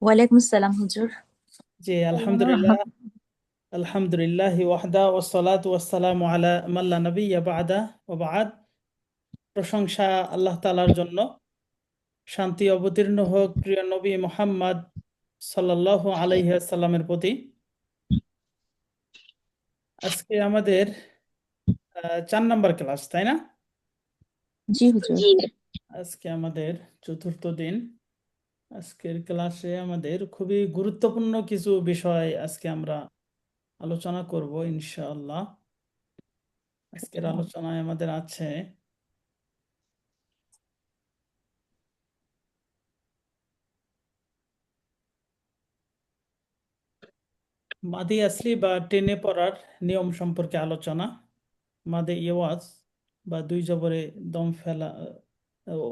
ওয়ালাইকুম আসসালাম হুজুর। জি আলহামদুলিল্লাহ। আলহামদুলিল্লাহ ওয়াহদা ওয়াসসালাতু ওয়াসসালামু আলা মান লা নাবিয়্যা বা'দা ওয়া বা'দ। প্রশংসা আল্লাহ তাআলার জন্য, শান্তি অবতীর্ণ হোক প্রিয় নবী মুহাম্মদ সাল্লাল্লাহু আলাইহি ওয়াসাল্লামের প্রতি। আজকে আমাদের 4 নম্বর ক্লাস, তাই না? জি হুজুর। জি। আজকে আমাদের চতুর্থ দিন। আজকের ক্লাসে আমাদের খুবই গুরুত্বপূর্ণ কিছু বিষয় আজকে আমরা আলোচনা করব ইনশাআল্লাহ। আজকের আলোচনায় আমাদের আছে মাদি আসলি বা টেনে পড়ার নিয়ম সম্পর্কে আলোচনা। মাদে ইওয়াজ বা দুই জবরে দম ফেলা,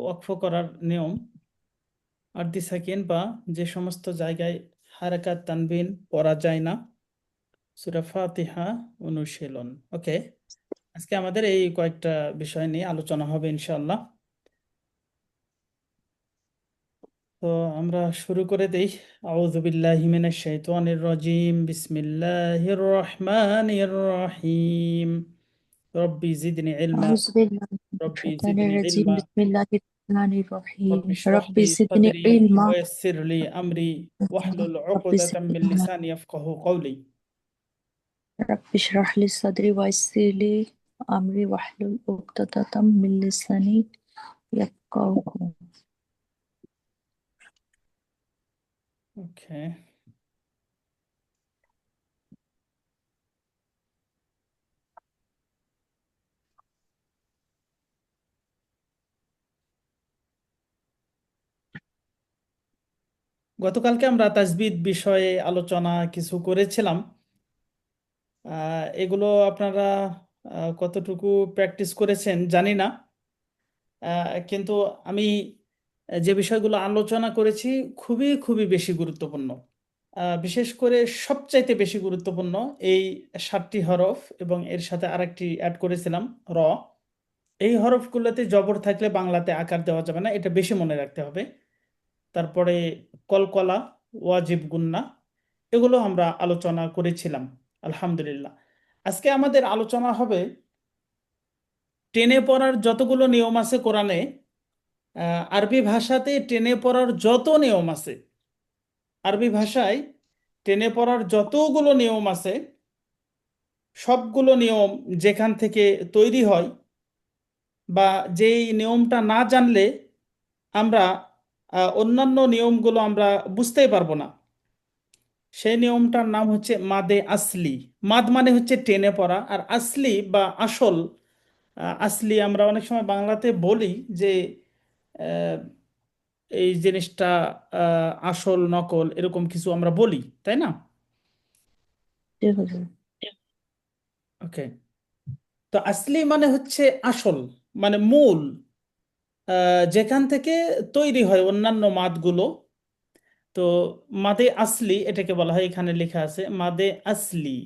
ওয়াকফ করার নিয়ম। আর দি সাকিন বা যে সমস্ত জায়গায় হারাকাত তানবিন পড়া যায় না। সূরা ফাতিহা অনুশীলন। ওকে, আজকে আমাদের এই কয়েকটা বিষয় নিয়ে আলোচনা হবে ইনশাআল্লাহ। তো আমরা শুরু করে দেই। আউযু বিল্লাহি মিনাশ শাইতানির রাজিম, বিসমিল্লাহির রহমানির রহিম। রব্বি জিদনি ইলমা, আউযু বিল্লাহি মিনাশ রব্বি শাইতানির জিদনি রাজিম। ইলমা, বিসমিল্লাহির রহমানির রহিম। রব্বি ইশরাহ রব্বি লি জিদনি সাদরি ইলমা। ওয়াইসির লি আমরি ওয়াহলুল রব্বি উকদাতাম মিন জিদনি লিসানি ইয়াফকাহু কওলি। রব্বি ইশরাহ লি সাদরি ওয়াইসির লি আমরি ওয়াহলুল উকদাতাম মিন লিসানি ইয়াফকাহু। ওকে, গতকালকে আমরা তাজবিদ বিষয়ে আলোচনা কিছু করেছিলাম। এগুলো আপনারা কতটুকু প্র্যাকটিস করেছেন জানি না। কিন্তু আমি যে বিষয়গুলো আলোচনা করেছি খুবই খুবই বেশি গুরুত্বপূর্ণ। বিশেষ করে সবচাইতে বেশি গুরুত্বপূর্ণ এই 7টি হরফ, এবং এর সাথে আরেকটি অ্যাড করেছিলাম র। এই হরফগুলোতে জবর থাকলে বাংলাতে আকার দেওয়া যাবে না, এটা বেশি মনে রাখতে হবে। তারপরে কলকলা, ওয়াজিব গুন্না, এগুলো আমরা আলোচনা করেছিলাম আলহামদুলিল্লাহ। আজকে আমাদের আলোচনা হবে টেনে পড়ার যতগুলো নিয়ম আছে কোরআনে। আরবি ভাষাতে টেনে পড়ার যত নিয়ম আছে, আরবি ভাষায় টেনে পড়ার যতগুলো নিয়ম আছে, সবগুলো নিয়ম যেখান থেকে তৈরি হয় বা যেই নিয়মটা না জানলে আমরা অন্যান্য নিয়মগুলো আমরা বুঝতেই পারবো না, সেই নিয়মটার নাম হচ্ছে মাদে আসলি। মাদ মানে হচ্ছে টেনে পড়া, আর আসলি বা আসল। আসলি আমরা অনেক সময় বাংলাতে বলি যে আহ, এই জিনিসটা আসল নকল এরকম কিছু আমরা বলি, তাই না? জি হুজুর। ওকে, তো আসলি মানে হচ্ছে আসল, মানে মূল, যেখান থেকে তৈরি হয় অন্যান্য মাদগুলো। তো মাদে আসলি এটাকে বলা হয়, এখানে লেখা আছে মাদে আসলি,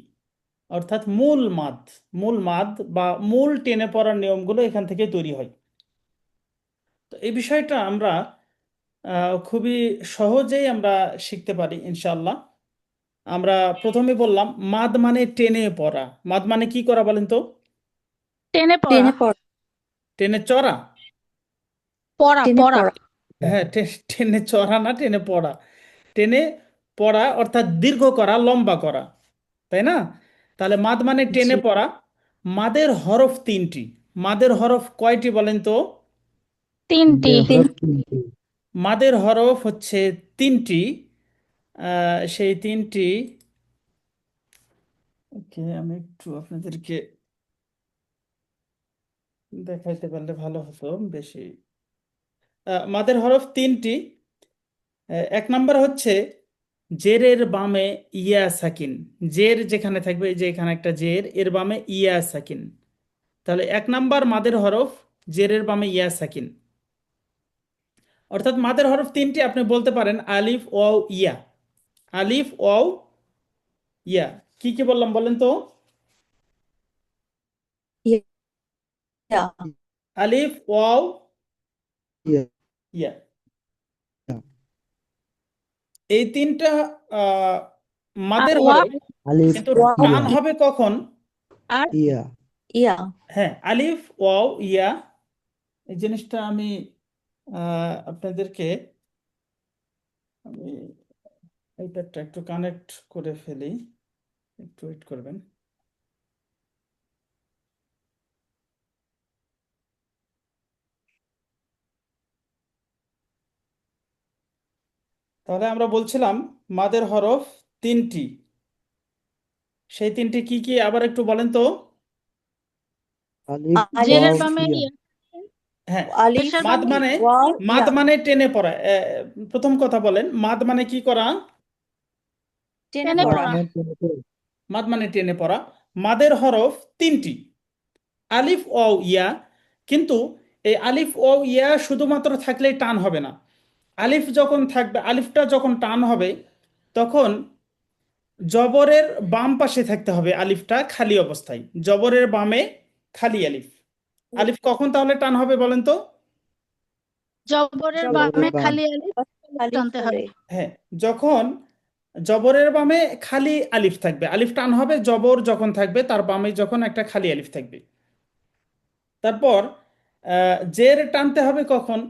অর্থাৎ মূল মাদ। মূল মাদ বা মূল টেনে পড়ার নিয়মগুলো এখান থেকে তৈরি হয়। তো এই বিষয়টা আমরা খুবই সহজেই আমরা শিখতে পারি ইনশাল্লাহ। আমরা প্রথমে বললাম মাদ মানে টেনে পড়া। মাদ মানে কি করা বলেন তো? টেনে পড়া। টেনে পড়া। টেনে চড়া। পড়া টেনে পড়া। পড়া। হ্যাঁ, টেনে চড়া না, টেনে পড়া। টেনে পড়া অর্থাৎ দীর্ঘ করা, লম্বা করা, তাই না? তাহলে মাদ মানে টেনে জি। পড়া। মাদের হরফ 3টি। মাদের হরফ কয়টি বলেন তো? তিনটি। মাদের হরফ হচ্ছে 3টি। সেই 3টি, ওকে, আমি একটু আপনাদেরকে দেখাইতে পারলে ভালো হতো বেশি। মাদের হরফ 3টি। 1 নম্বর হচ্ছে জেরের বামে ইয়া সাকিন। জের যেখানে থাকবে, এই যে এখানে একটা জের, এর বামে ইয়া সাকিন। তাহলে 1 নম্বর মাদের হরফ জেরের বামে ইয়া সাকিন। অর্থাৎ মাদের হরফ 3টি, আপনি বলতে পারেন আলিফ ওয়াও ইয়া। আলিফ ওয়াও ইয়া। কি কি বললাম বলেন তো? ইয়া। আলিফ ওয়াও ইয়া। ইয়া। এই তিনটা আহ, মাদের ওয়া হরফ, আলিফ কিন্তু ওয়াও টান ইয়া হবে কখন? আর ইয়া ইয়া হ্যাঁ, আলিফ ওয়াও ইয়া। এই জিনিসটা আমি আপনাদেরকে আমি এইটা একটু কানেক্ট করে ফেলি, একটু ওয়েট করবেন। তাহলে আমরা বলছিলাম মাদের হরফ তিনটি, সেই তিনটি কি কি আবার একটু বলেন তো? আলিফ জেরের ওয়াও বামে ইয়া ইয়া, হ্যাঁ, আলিফ পেশের মাদ বামে মানে ওয়াও মাদ ইয়া মানে টেনে পড়া। প্রথম কথা বলেন, মাদ মানে কি করা? টেনে টেনে পড়া পড়া। মাদ মানে টেনে পড়া। মাদের হরফ তিনটি, আলিফ ও ইয়া। কিন্তু এই আলিফ ও ইয়া শুধুমাত্র থাকলেই টান হবে না। আলিফ যখন থাকবে, আলিফটা যখন টান হবে, তখন জবরের বাম পাশে থাকতে হবে আলিফটা খালি অবস্থায়, জবরের বামে খালি আলিফ। আলিফ কখন তাহলে টান হবে বলেন তো? জবরের জবরের বামে বাম খালি আলিফ খালি টানতে হবে। হলে হ্যাঁ, যখন জবরের বামে খালি আলিফ থাকবে, আলিফ টান হবে জবর যখন থাকবে তার বামে যখন একটা খালি আলিফ থাকবে। তারপর জের টানতে হবে কখন?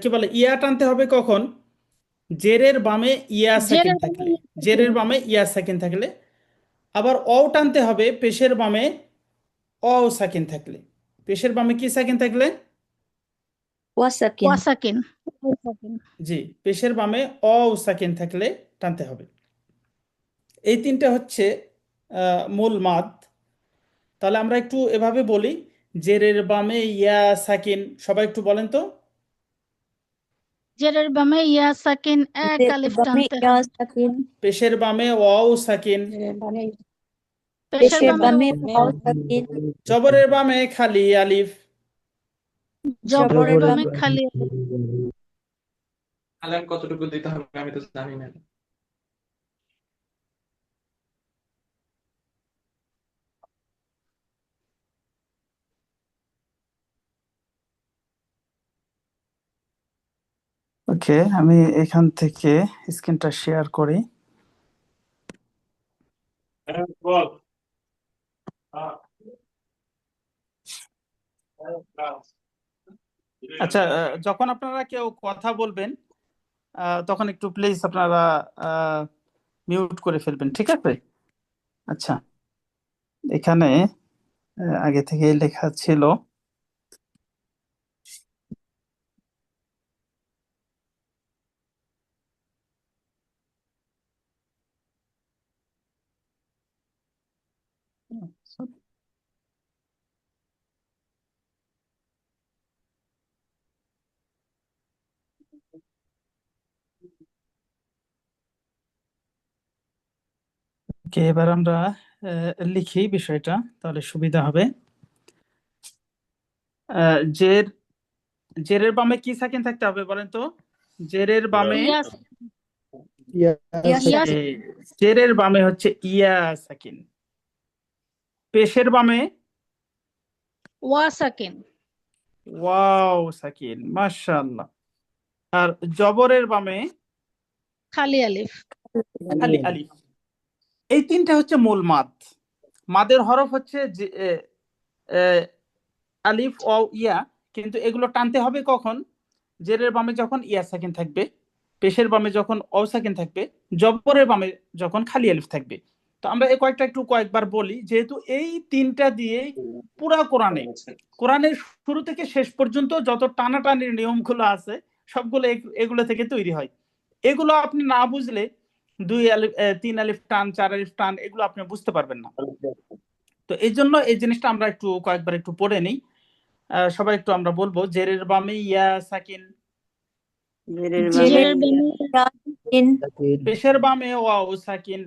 কি বলে, ইয়া টানতে হবে কখন? জেরের বামে ইয়া সাকিন জেরের বামে থাকলে, ইয়া সাকিন। জেরের বামে ইয়া সাকিন থাকলে। আবার অ টানতে হবে পেশের বামে অ সাকিন থাকলে। পেশের বামে কি সাকিন থাকলে? ওয়াসাকিন ওয়া সাকিন। ওয়া সাকিন। জি, পেশের বামে অ সাকিন থাকলে টানতে হবে। এই তিনটা হচ্ছে মূল মাদ। তাহলে আমরা একটু এভাবে বলি, জেরের বামে ইয়া সাকিন, সবাই একটু বলেন তো। জেরের বামে ইয়া সাকিন, এক জেরের আলিফ বামে টানতে ইয়া হবে। সাকিন পেশের বামে ওয়াও সাকিন, পেশের পেশের বামে বামে ওয়া, ওয়াও সাকিন জবরের বামে খালি আলিফ। জবরের জবরের বামে বামে খালি আলান কতটুকু দিতে হবে আমি তো জানি না। ওকে, আমি এখান থেকে স্ক্রিনটা শেয়ার করি। বল। আচ্ছা, যখন আপনারা কেউ কথা বলবেন তখন একটু প্লিজ আপনারা মিউট করে ফেলবেন, ঠিক আছে? আচ্ছা, এখানে আগে থেকে লেখা ছিল। ওকে, এবার আমরা লিখি বিষয়টা, তাহলে সুবিধা হবে। জের, জেরের বামে কি সাকিন থাকতে হবে বলেন তো? জেরের বামে ইয়া, ইয়া ইয়া ইয়া সাকিন জেরের বামে হচ্ছে ইয়া সাকিন। পেশের বামে ওয়া সাকিন। ওয়াও সাকিন, মাশাআল্লাহ। আর জবরের বামে খালি আলিফ। খালি আলিফ। এই তিনটা হচ্ছে মূল মাদ। মাদের হরফ হচ্ছে এ, আলিফ ও ইয়া, কিন্তু এগুলো টানতে হবে কখন? জেরের বামে যখন ইয়া সাকিন থাকবে, পেশের বামে যখন অ সাকিন থাকবে, জবরের বামে যখন খালি আলিফ থাকবে। তো আমরা এই কয়েকবার বলি, যেহেতু এই তিনটা দিয়ে পুরা কোরআনের শুরু থেকে শেষ পর্যন্ত যত টানাটানির নিয়মগুলো আছে সবগুলো এগুলো থেকে তৈরি হয়। এগুলো আপনি না বুঝলে 2 আলিফ 3 আলিফ টান, 4 আলিফ টান, এগুলো আপনি বুঝতে পারবেন না। তো এই জন্য এই জিনিসটা আমরা একটু কয়েকবার একটু পড়ে নিই। সবাই একটু আমরা বলবো, জেরের বামে ইয়া সাকিন, জেরের জেরের বামে বামে ইয়া সাকিন পেশের বামে ওয়াও সাকিন,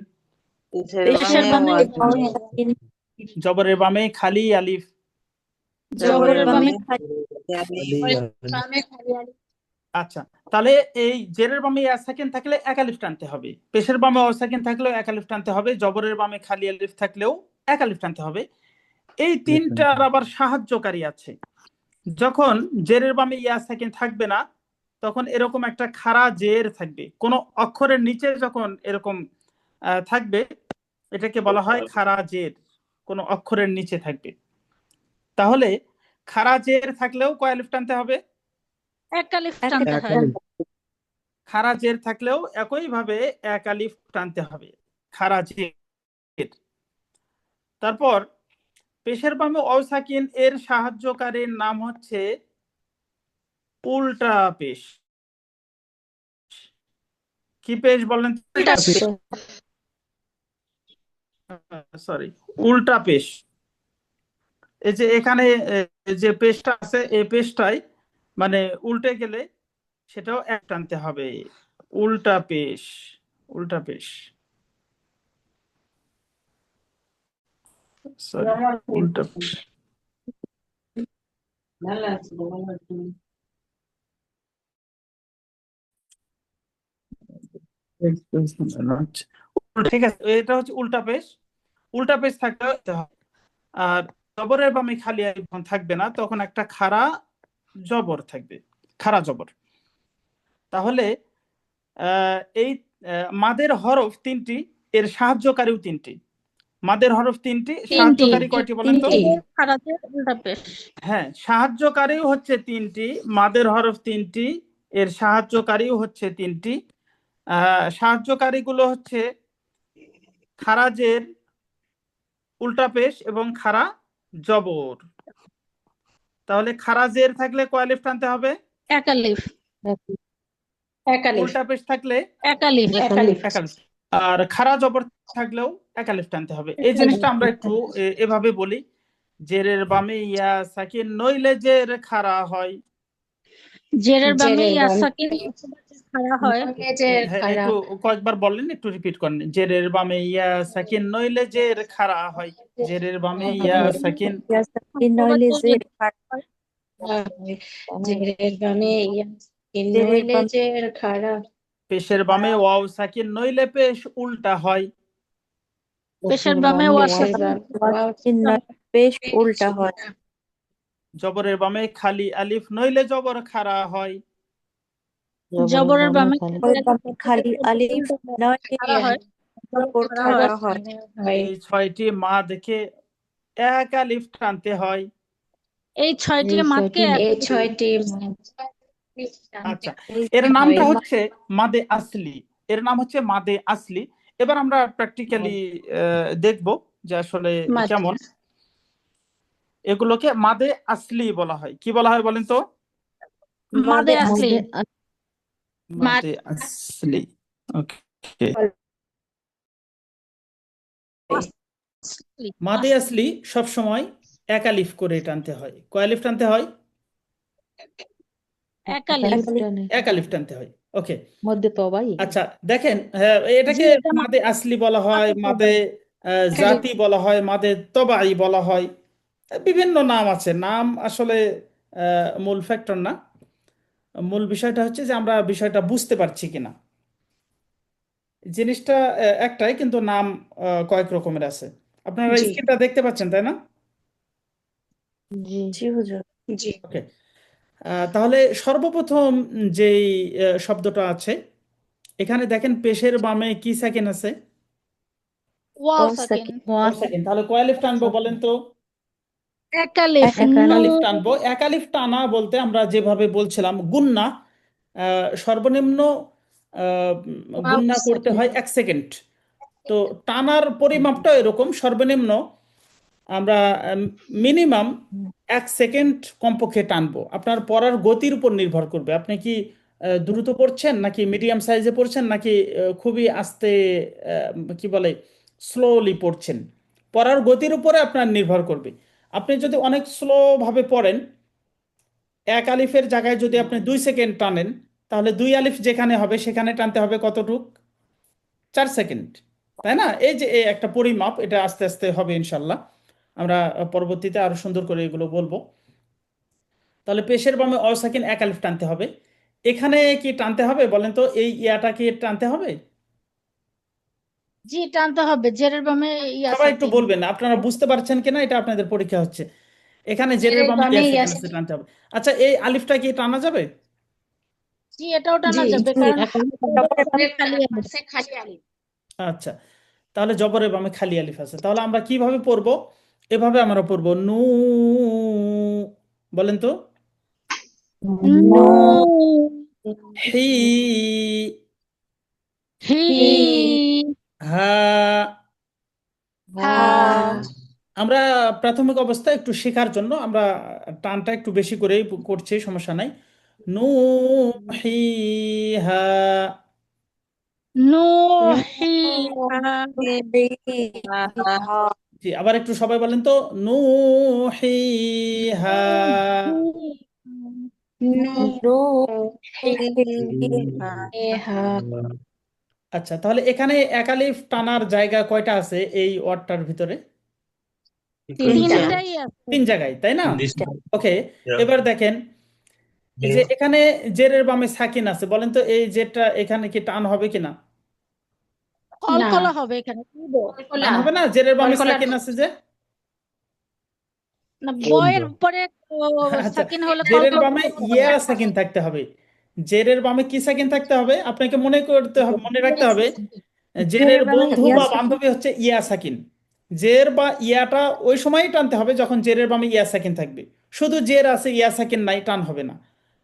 পেশের বামে ওয়াও সাকিন জবরের বামে খালি আলিফ, জবরের জবরের বামে বামে আলিয়া বামে খালি আলিফ। আচ্ছা, তাহলে এই জেরের বামে ইয়া সাকিন থাকলে 1 আলিফ টানতে হবে, পেশের বামে ওয়াও সাকিন থাকলেও 1 আলিফ টানতে হবে, জবরের বামে খালি আলিফ থাকলেও 1 আলিফ টানতে হবে। এই তিনটার আবার সাহায্যকারী আছে। যখন জেরের বামে ইয়া সাকিন থাকবে না, তখন এরকম একটা খাড়া জের থাকবে, কোনো অক্ষরের নিচে যখন এরকম থাকবে এটাকে বলা হয় খাড়া জের, কোনো অক্ষরের নিচে থাকবে। তাহলে খাড়া জের থাকলেও কয় আলিফ টানতে হবে? এক আলিফ টানতে হয়। একালিফ খাড়া জের থাকলেও একইভাবে এক আলিফ টানতে হবে, খাড়া জের। তারপর পেশের বামে অসাকিন এর সাহায্যকারীর নাম হচ্ছে উল্টা পেশ। কি পেশ বলেন? উল্টা পেশ। সরি, উল্টা পেশ। এই যে এখানে যে পেশটা আছে এই পেশটাই মানে উল্টে গেলে সেটাও এক টানতে হবে, উল্টা পেশ, উল্টা পেশ। সরি, উল্টা পেশ। ঠিক আছে, এটা হচ্ছে উল্টা পেশ। উল্টা পেশ থাকতে হবে। আর জবরের বামে খালি আলিফ যখন থাকবে না তখন একটা খাড়া জবর থাকবে, খাড়া জবর। তাহলে এই মাদের হরফ তিনটি, এর সাহায্যকারীও তিনটি। মাদের হরফ তিনটি, সাহায্যকারী কয়টি বলেন তো? খাড়া জের উল্টা পেশ। হ্যাঁ, সাহায্যকারীও হচ্ছে তিনটি, মাদের হরফ তিনটি, এর সাহায্যকারীও হচ্ছে তিনটি। সাহায্যকারীগুলো হচ্ছে খাড়া জের, উল্টা পেশ এবং খাড়া জবর। তাহলে খাড়া জের থাকলে কয় আলিফ টানতে হবে? এক আলিফ। উল্টা পেশ থাকলে এক আলিফ। এক আলিফ। আর খাড়া জবর থাকলেও এক আলিফ টানতে হবে। এই জিনিসটা আমরা একটু এভাবে বলি, জেরের বামে ইয়া সাকিন নইলে জের খাড়া হয়। জেরের বামে ইয়া সাকিন খাড়া হয়। হ্যাঁ, একটু কয়েকবার বললেন, একটু রিপিট করেন। জেরের বামে ইয়া সাকিন নইলে জের খাড়া হয়। জেরের বামে ইয়া সাকিন ইয়া সাকিন নইলে জের খাড়া, জেরের বামে জেরের নইলে বামে জের খাড়া, পেশের বামে ওয়াও সাকিন নইলে পেশ উল্টা হয়। পেশের বামে ওয়া পেশের সাকিন বামে সাকিন নইলে পেশ উল্টা হয়। জবরের বামে খালি আলিফ নইলে জবর খাড়া হয়। জবরের বামে জবরের বামে খালি আলিফ নইলে খাড়া হয়। জবর খাড়া হয়। এই ছয়টি মা দেখে এক আলিফ টানতে হয়। এই ছয়টি মাদকে এই ছয়টি আচ্ছা, এর নামটা হচ্ছে মাদে আসলি, এর নাম হচ্ছে মাদে আসলি। এবার আমরা প্র্যাকটিক্যালি দেখব যে আসলে মাদ। কেমন। এগুলোকে মাদে আসলি বলা হয়। কি বলা হয় বলেন তো? মাদে আসলি। মাদে আসলি। ওকে, মাদে আসলি সব সময় এক আলিফ করে টানতে হয়। কয় আলিফ টানতে হয়? এক আলিফ। এক আলিফ টানতে হয়। ওকে, মধ্যে তবাই আচ্ছা দেখেন, এটাকে জি, এটা মাদে আসলি বলা হয়, মাদে জাতি বলা হয়, মাদে তবাই বলা হয়, বিভিন্ন নাম আছে। নাম আসলে মূল ফ্যাক্টর না, মূল বিষয়টা হচ্ছে যে আমরা বিষয়টা বুঝতে পারছি কিনা। জিনিসটা একটাই, কিন্তু নাম কয়েক রকমের আছে। আপনারা জি। স্ক্রিনটা দেখতে পাচ্ছেন তাই না? জি হুজুর। জি। ওকে, তাহলে সর্বপ্রথম যেই শব্দটা আছে এখানে দেখেন পেশের বামে কি সাকিন আছে? ওয়াও ওয়া সাকিন। ওয়াও সাকিন। তাহলে কয় আলিফ টানবো বলেন তো? এক আলিফ। এক আলিফ টানবো। এক আলিফ টানা বলতে আমরা যেভাবে বলছিলাম গুন্না, সর্বনিম্ন গুন্না করতে হয় 1 সেকেন্ড। তো টানার পরিমাপটা এরকম, সর্বনিম্ন আমরা মিনিমাম 1 সেকেন্ড কমপক্ষে টানবো। আপনার পড়ার গতির উপর নির্ভর করবে, আপনি কি দ্রুত পড়ছেন নাকি মিডিয়াম সাইজে পড়ছেন নাকি খুবই আস্তে, কি বলে, স্লোলি পড়ছেন। পড়ার গতির উপরে আপনার নির্ভর করবে। আপনি যদি অনেক স্লো ভাবে পড়েন, এক আলিফের জায়গায় যদি আপনি 2 সেকেন্ড টানেন, তাহলে 2 আলিফ যেখানে হবে সেখানে টানতে হবে কতটুক? 4 সেকেন্ড, তাই না? এই যে এই একটা পরিমাপ, এটা আস্তে আস্তে হবে ইনশাল্লাহ। আমরা পরবর্তীতে আরো সুন্দর করে এগুলো বলবো। তাহলে পেশের বামে অসাকিন এক আলিফ টানতে হবে। এখানে কি টানতে হবে বলেন তো? এই ইয়াটা কি টানতে হবে? জি, টানতে হবে। জেরের বামে ইয়া সবাই একটু সাকিন। বলবেন আপনারা বুঝতে পারছেন কিনা, এটা আপনাদের পরীক্ষা হচ্ছে। এখানে জেরের বামে ইয়া সাকিন আছে, টানতে হবে। আচ্ছা, এই আলিফটা কি টানা যাবে? জি, এটাও টানা জি যাবে, কারণ এখন জবরের জবরের খালি আলিফ। খালি আলিফ। আচ্ছা, তাহলে জবরের বামে খালি আলিফ আছে, তাহলে আমরা কিভাবে পড়বো? এভাবে আমরা পড়বো নু, বলেন তো, নু, হি, হি, হা। হা, আমরা প্রাথমিক অবস্থায় একটু শেখার জন্য আমরা টানটা একটু বেশি করেই করছি, সমস্যা নাই। নু, হি, হা। নু, হি, হা, জি, আবার একটু সবাই বলেন তো, নু, হি, হা। আচ্ছা, তাহলে এখানে একালিফ টানার জায়গা কয়টা আছে এই ওয়ার্ডটার ভিতরে? তিনটাই আছে। 3 জায়গায়, তাই না? তিনটা। ওকে, এবার দেখেন এই যে এখানে জেরের বামে সাকিন আছে, বলেন তো এই জেরটা এখানে কি টান হবে কিনা? কলকলা হবে এখানে, টান হবে না? জেরের বামে কলকলা সাকিন আছে যে। না, বয়ের পরে আচ্ছা, সাকিন হলে জেরের কলকলা বামে ইয়া সাকিন থাকতে হবে। জেরের বামে কি সাকিন থাকতে হবে? আপনাকে মনে করতে হবে, মনে রাখতে হবে, জেরের বন্ধু বা বান্ধবী হচ্ছে ইয়া সাকিন। জের বা ইয়াটা ওই সময়ই টানতে হবে যখন জেরের বামে ইয়া সাকিন থাকবে। শুধু জের আছে ইয়া সাকিন নাই, টান হবে না।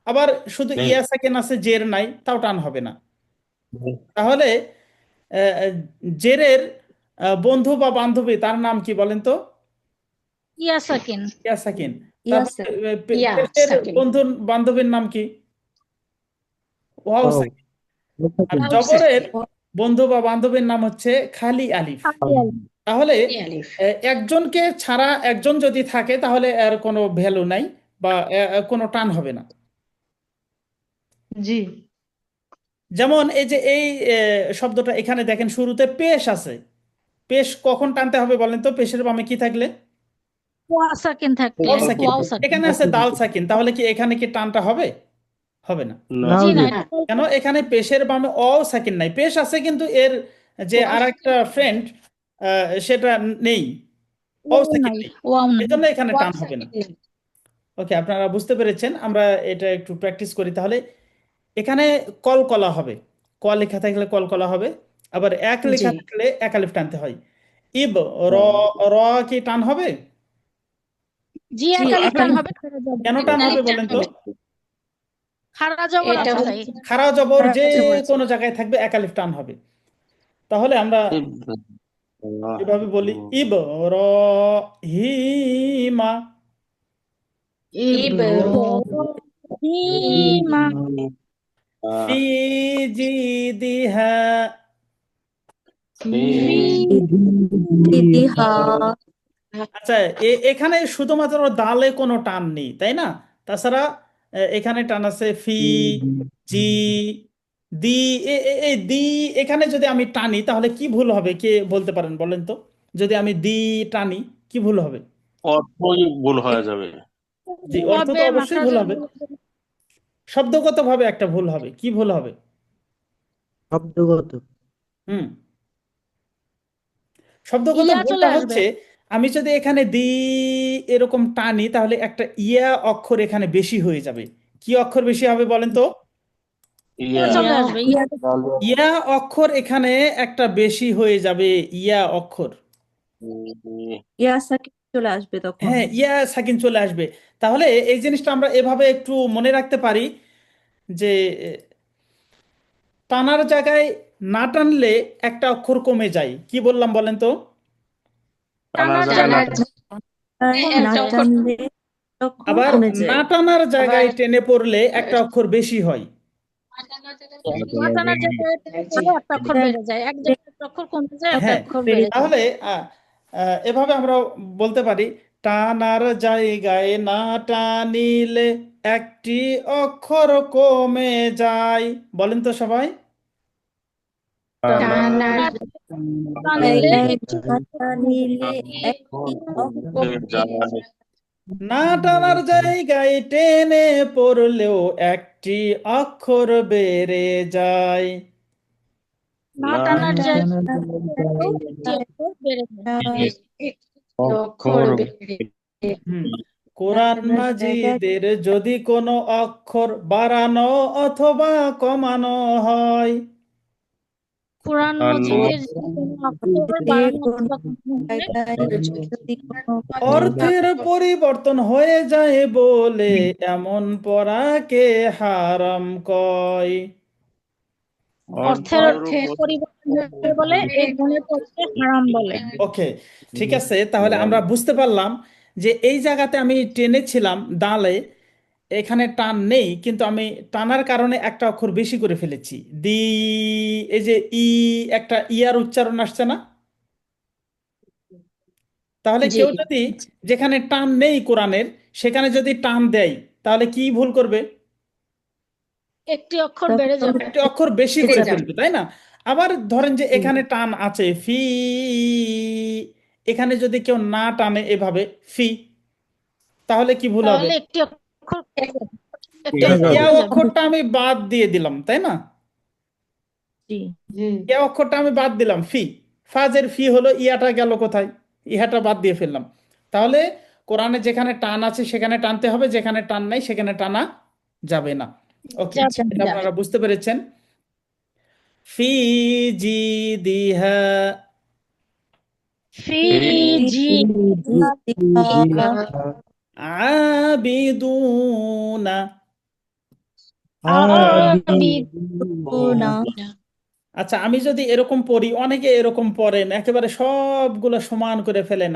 আবার শুধু ইয়া সাকিন আছে জের নাই, তাও টান হবে না। তাহলে আহ, জেরের বন্ধু বা বান্ধবী তার নাম কি বলেন তো? ইয়া সাকিন। ইয়া সাকিন। ইয়া তারপরে ইয়া পেশের সাকিন। বন্ধুর বান্ধবীর নাম কি? ওয়াও ও সাকিন। আর ওয়াও জবরের সাকিন। বন্ধু বা বান্ধবীর নাম হচ্ছে খালি আলিফ। খালি আলিফ। তাহলে খালি আলিফ। একজনকে ছাড়া একজন যদি থাকে তাহলে এর কোনো ভ্যালু নাই বা কোনো টান হবে না। জি। যেমন এই যে এই শব্দটা এখানে দেখেন শুরুতে পেশ আছে। পেশ কখন টানতে হবে বলেন তো? পেশের বামে কি থাকলে? ওয়া সাকিন থাকলে, ওয়াও সাকিন। ওয়াও সাকিন। এখানে আছে দাল সাকিন, তাহলে কি এখানে কি টানটা হবে? হবে না। না জি না, জি। এটা কেন? এখানে পেশের বামে অও সাকিন নাই, পেশ আছে কিন্তু এর যে আর একটা ফ্রেন্ড সেটা নেই, অও ওয়াও সাকিন নাই, নেই, ওয়াও এই নাই। জন্য এখানে ওয়াও টান হবে না। সাকিন নেই। ওকে, আপনারা বুঝতে পেরেছেন। আমরা এটা একটু প্র্যাকটিস করি তাহলে। এখানে কলকলা হবে, ক লেখা থাকলে কলকলা হবে, আবার এক জি লেখা থাকলে এক আলিফ টানতে হয়। ইব, র, র কি টান হবে? জি, জি, এক আলিফ টান একালিফ। হবে, খাড়া জবর। কেন টান হবে বলেন তো? খাড়া জবর এটা আছে তাই। খাড়া জবর যে জবর আছে। কোনো জায়গায় থাকবে এক আলিফ টান হবে। তাহলে আমরা এভাবে বলি, ইব, র, হিমা। ইব্রাহিমা, ফি জিদিহা। ইদিহা। আচ্ছা, এখানে শুধুমাত্র দালে কোনো টান নেই, তাই না? তাছাড়া এখানে টান আছে ফি, জি, দি। এই দি এখানে যদি আমি টানি তাহলে কি ভুল হবে, কে বলতে পারেন বলেন তো? যদি আমি দি টানি কি ভুল হবে? অর্থই ভুল হয়ে যাবে। জি, অর্থ তো হবে, অবশ্যই ভুল মাখরাজের হবে, ভুল হবে। শব্দগতভাবে একটা ভুল হবে। কি ভুল হবে? শব্দগত। হুম, শব্দগত ইয়া চলে ভুলটা আসবে, হচ্ছে আমি যদি এখানে দি এরকম টানি তাহলে একটা ইয়া অক্ষর এখানে বেশি হয়ে যাবে। কি অক্ষর বেশি হবে বলেন তো? ইয়া ইয়া চলে আসবে, ইয়া। ইয়া অক্ষর এখানে একটা বেশি হয়ে যাবে, ইয়া অক্ষর। ইয়া সাকিন চলে আসবে তখন। হ্যাঁ, ইয়া সাকিন চলে আসবে। তাহলে এই জিনিসটা আমরা এভাবে একটু মনে রাখতে পারি যে টানার জায়গায় না টানলে একটা অক্ষর কমে যায়। কি বললাম বলেন তো? টানার টানার জায়গায় না কমে যায়। টানলে অক্ষর আবার কমে না যায়। টানার আবার জায়গায় টেনে পড়লে একটা অক্ষর বেশি হয়। না টানার জায়গায় জি পড়লে একটা অক্ষর বেড়ে যায়, এক জায়গায় একটা অক্ষর কমে যায়, একটা হ্যাঁ, অক্ষর বেড়ে যায়। তাহলে এভাবে আমরা বলতে পারি, টানার জায়গায় না টানিলে একটি অক্ষর কমে যায়। বলেন তো সবাই। টানার টানলে জায়গায় একটু না টানিলে একটি অক্ষর না টানার জায়গায় টেনে পড়লেও একটি অক্ষর বেড়ে যায়। না টানার জায়গায় পড়লেও একটি অক্ষর বেড়ে যায়। যায়। অক্ষর বেড়ে হুম, কোরআন মাজিদের যদি কোনো অক্ষর বাড়ানো অথবা কমানো হয়, কোরআন আর মজিদের যে কোনো অক্ষর বাড়ানো অথবা কমানো হয় যদি কোনো অর্থের পরিবর্তন হয়ে যায় বলে এমন পড়াকে হারাম কয়। অর্থের অর্থের উপর পরিবর্তন হয়ে বলে এই ধরনের পড়তে হারাম বলে। ওকে, ঠিক আছে, তাহলে আমরা বুঝতে পারলাম যে এই জায়গাতে আমি টেনেছিলাম দালে, এখানে টান নেই, কিন্তু আমি টানার কারণে একটা অক্ষর বেশি করে ফেলেছি। দি, এই যে ই, একটা ইয়ার উচ্চারণ আসছে না? তাহলে জি কেউ যদি যেখানে টান নেই কোরআনের সেখানে যদি টান দেয় তাহলে কি ভুল করবে? একটি অক্ষর বেড়ে যাবে। একটি অক্ষর বেশি করে ফেলবে, তাই না? আবার ধরেন যে এখানে টান আছে ফি, এখানে যদি কেউ না টানে এভাবে ফি, তাহলে কি ভুল হবে? তাহলে একটি অক্ষর বেড়ে যাবে। একটি এই অক্ষর ইয়া বেড়ে যাবে। অক্ষরটা আমি বাদ দিয়ে দিলাম, তাই না? জি জি ইয়া অক্ষরটা আমি বাদ দিলাম, ফি, ফাজের ফি হলো, ইয়াটা গেল কোথায়? ইহাটা বাদ দিয়ে ফেললাম। তাহলে কোরআনে যেখানে টান আছে সেখানে টানতে হবে, যেখানে টান নাই সেখানে টানা যাবে না। ওকে, যাবে এটা না। আপনারা বুঝতে পেরেছেন। ফি জিদিহা, ফি জি আবিদুনা। আবি না আচ্ছা, আমি যদি এরকম পড়ি, অনেকে এরকম পড়েন একেবারে সবগুলো সমান করে ফেলেন,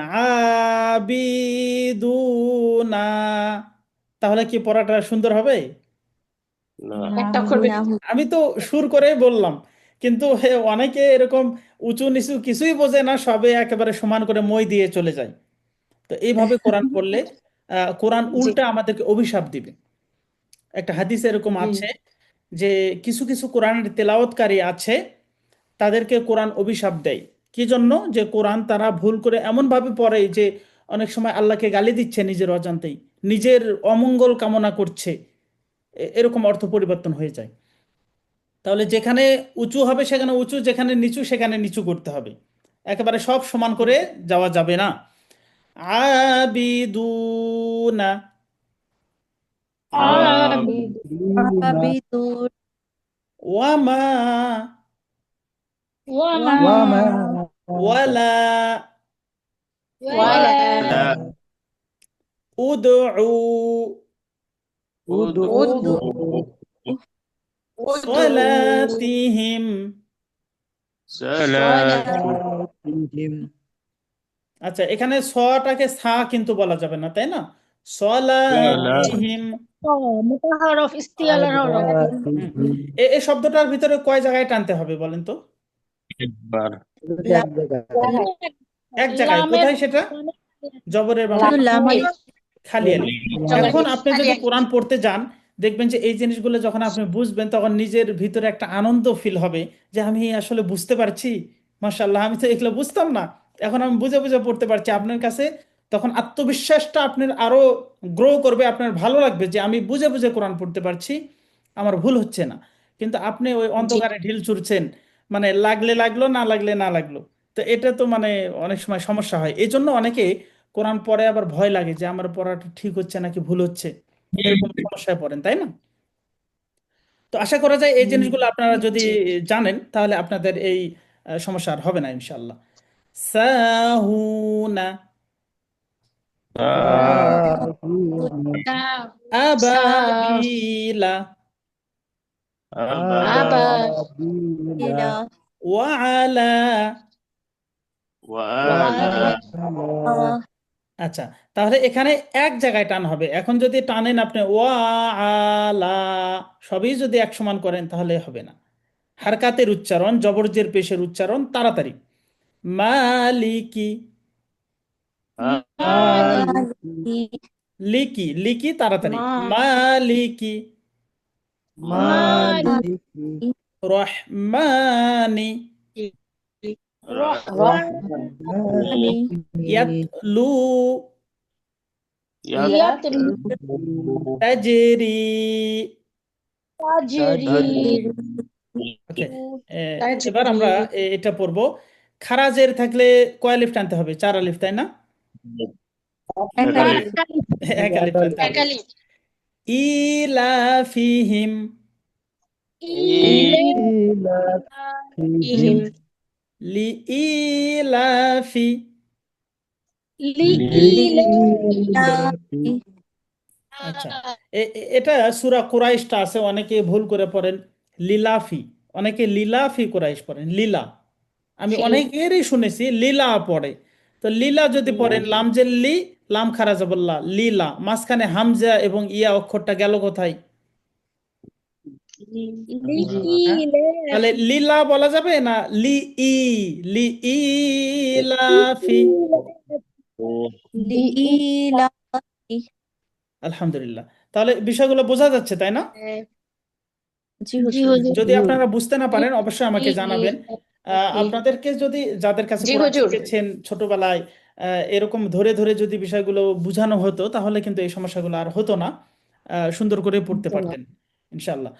আবিদুনা, তাহলে কি পড়াটা সুন্দর হবে? না একটা অক্ষর না আমি তো সুর করে বললাম, কিন্তু অনেকে এরকম উঁচু নিচু কিছুই বোঝে না, সবে একেবারে সমান করে মই দিয়ে চলে যায়। তো এইভাবে কোরআন পড়লে কোরআন জি উল্টা আমাদেরকে অভিশাপ দিবে। একটা হাদিস এরকম জি আছে যে কিছু কিছু কোরআনের তেলাওয়াতকারী আছে, তাদেরকে কোরআন অভিশাপ দেয়। কি জন্য? যে কোরআন তারা ভুল করে এমন ভাবে পড়ে যে অনেক সময় আল্লাহকে গালি দিচ্ছে নিজের অজান্তেই, নিজের অমঙ্গল কামনা করছে, এরকম অর্থ পরিবর্তন হয়ে যায়। তাহলে যেখানে উঁচু হবে সেখানে উঁচু, যেখানে নিচু সেখানে নিচু করতে হবে, একেবারে সব সমান করে যাওয়া যাবে না। আবিদুনা, আবি আবিদুর ওয়ামা, ওয়ামা ওয়ালা, ওয়ালা লা উদউ, উদু সলাতিহিম। সালাতু আচ্ছা, এখানে সটাকে সা কিন্তু বলা যাবে না, তাই না? সলাতিহিম। মুতাহার হরফ ইস্তিয়ালার হরফ। হুম। এই শব্দটার ভিতরে কয় জায়গায় টানতে হবে বলেন তো? একবার এক জায়গায়। লামের কোথায় সেটা? জবরের বামে শুধু লামাই খালি আলিফ। এখন আপনি যদি কোরআন পড়তে যান, দেখবেন যে এই জিনিসগুলো যখন আপনি বুঝবেন তখন নিজের ভিতরে একটা আনন্দ ফিল হবে যে আমি আসলে বুঝতে পারছি, মাশাআল্লাহ, আমি তো এগুলো বুঝতাম না, এখন আমি বুঝে বুঝে পড়তে পারছি। আপনার কাছে তখন আত্মবিশ্বাসটা আপনার আরো গ্রো করবে, আপনার ভালো লাগবে যে আমি বুঝে বুঝে কোরআন পড়তে পারছি, আমার ভুল হচ্ছে না। কিন্তু আপনি ওই অন্ধকারে ঢিল ছুড়ছেন, মানে লাগলে লাগলো, না লাগলে না লাগলো, তো এটা তো মানে অনেক সময় সমস্যা হয়। এই জন্য অনেকে কোরআন পড়ে আবার ভয় লাগে যে আমার পড়াটা ঠিক হচ্ছে নাকি ভুল হচ্ছে, এরকম সমস্যায় পড়েন, তাই না? তো আশা করা যায় এই জিনিসগুলো আপনারা যদি জানেন তাহলে আপনাদের এই সমস্যা আর হবে না ইনশাল্লাহ। সাহুনা, আবাবিলা, আবা ইলা ওয়ালা। ওয়ালা আচ্ছা, তাহলে এখানে এক জায়গায় টান হবে। এখন যদি টানেন আপনি ওয়ালা, সবই যদি এক সমান করেন তাহলে হবে না। হারকাতের উচ্চারণ, জবরজের পেশের উচ্চারণ তাড়াতাড়ি। মালিকি, মালিকি লিকি, লিকি তাড়াতাড়ি, মা মালিকি, মালিকি রহমানি, রহমান ইয়াতলু, ইয়াতলু তাজরি। তাজরি ওকে, এবার আমরা এটা পড়বো। খারাজের থাকলে কয় আলিফ টানতে হবে? 4 আলিফ, তাই না? একালিফ। এক আলিফ টানতে হবে। একালিফ ইলাফিহিম, ইহিম লিইলাফি, লিইলাফি। আচ্ছা। এটা সূরা কুরাইশটা আছে, অনেকে ভুল করে পড়েন লিলাফি, অনেকে লিলাফি কুরাইশ পড়েন লীলা। আমি অনেকেরই শুনেছি লীলা পড়ে। তো লীলা যদি পড়েন লাম জের লি, লাম খারা জবল্লা লীলা, মাঝখানে হামজা এবং ইয়া অক্ষরটা গেল কোথায়? হ্যাঁ? তাহলে লীলা বলা যাবে না লি ই, লি ইলাফি। লিইলাফি। আলহামদুলিল্লাহ। তাহলে বিষয়গুলো বোঝা যাচ্ছে তাই না? জি জি হুজুর। হুজুর যদি আপনারা বুঝতে না পারেন অবশ্যই আমাকে জি জানাবেন। আপনাদেরকে যদি, যাদের কাছে জি কোরআন হুজুর। শিখেছেন ছোটবেলায়, এরকম ধরে ধরে যদি বিষয়গুলো বোঝানো হতো তাহলে কিন্তু এই সমস্যাগুলো আর হতো না, সুন্দর করে পড়তে পারতেন ইনশাআল্লাহ।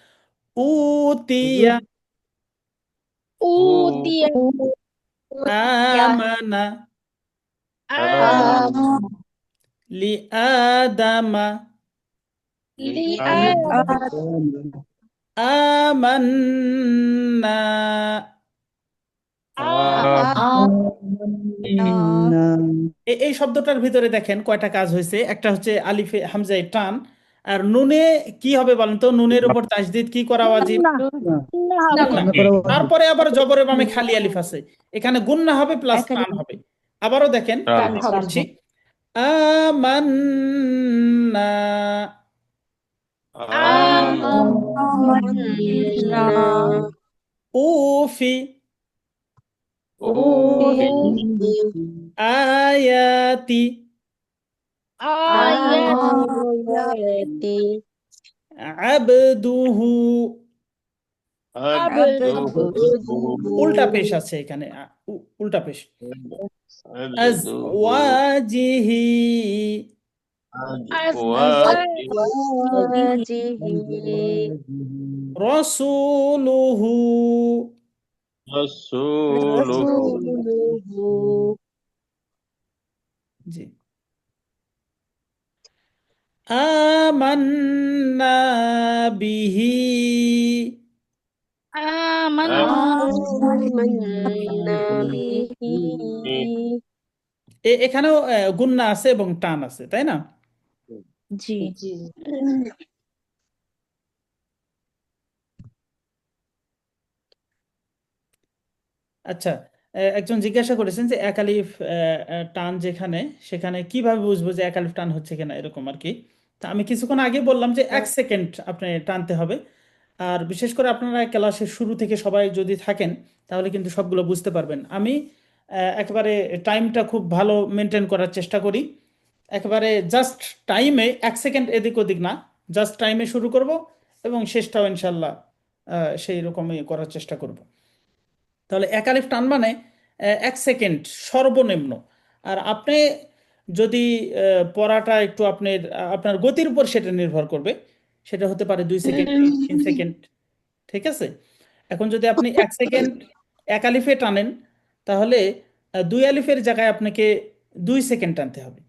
উতিয়া উতিয়া আমানা লিআদামা আমান্না। এই শব্দটার ভিতরে দেখেন কয়টা কাজ হয়েছে। একটা হচ্ছে আলিফে হামজায় টান, আর নুনে কি হবে বলেন তো? নুনের উপর তাসদিদ কি করা ওয়াজিব? গুন্না। তারপরে আবার জবরের বামে খালি আলিফ আছে, এখানে গুন্না হবে প্লাস টান একালিফ। হবে। আবারও দেখেন, পড়ছি আমান্না উফি আয়াতি আয়াতি আবদুহু। عبده উল্টা পেশ আছে এখানে, উল্টা পেশ। আজওয়াজিহি আজওয়াজিহি রসুলুহু। رسوله রাসূলুহু জি। আমান্না বিহি। আমান্না বিহি এখানেও গুন্না আছে এবং টান আছে তাই না? জি। আচ্ছা, একজন জিজ্ঞাসা করেছেন যে এক আলিফ টান যেখানে, সেখানে কিভাবে বুঝবো যে এক আলিফ টান হচ্ছে কিনা, এরকম আর কি। তা আমি কিছুক্ষণ আগে বললাম যে 1 সেকেন্ড আপনি টানতে হবে। আর বিশেষ করে আপনারা ক্লাসের শুরু থেকে সবাই যদি থাকেন তাহলে কিন্তু সবগুলো বুঝতে পারবেন। আমি একেবারে টাইমটা খুব ভালো মেনটেন করার চেষ্টা করি। একেবারে জাস্ট টাইমে 1 সেকেন্ড এদিক ওদিক না, জাস্ট টাইমে শুরু করব এবং শেষটাও ইনশাল্লাহ সেই রকমই করার চেষ্টা করব। তাহলে এক আলিফ টান মানে 1 সেকেন্ড সর্বনিম্ন। আর আপনি যদি পড়াটা একটু আপনার গতির উপর সেটা নির্ভর করবে, সেটা হতে পারে 2 সেকেন্ড, 3 সেকেন্ড, ঠিক আছে? এখন যদি আপনি 1 সেকেন্ড এক আলিফে টানেন তাহলে 2 আলিফের জায়গায় আপনাকে 2 সেকেন্ড টানতে হবে।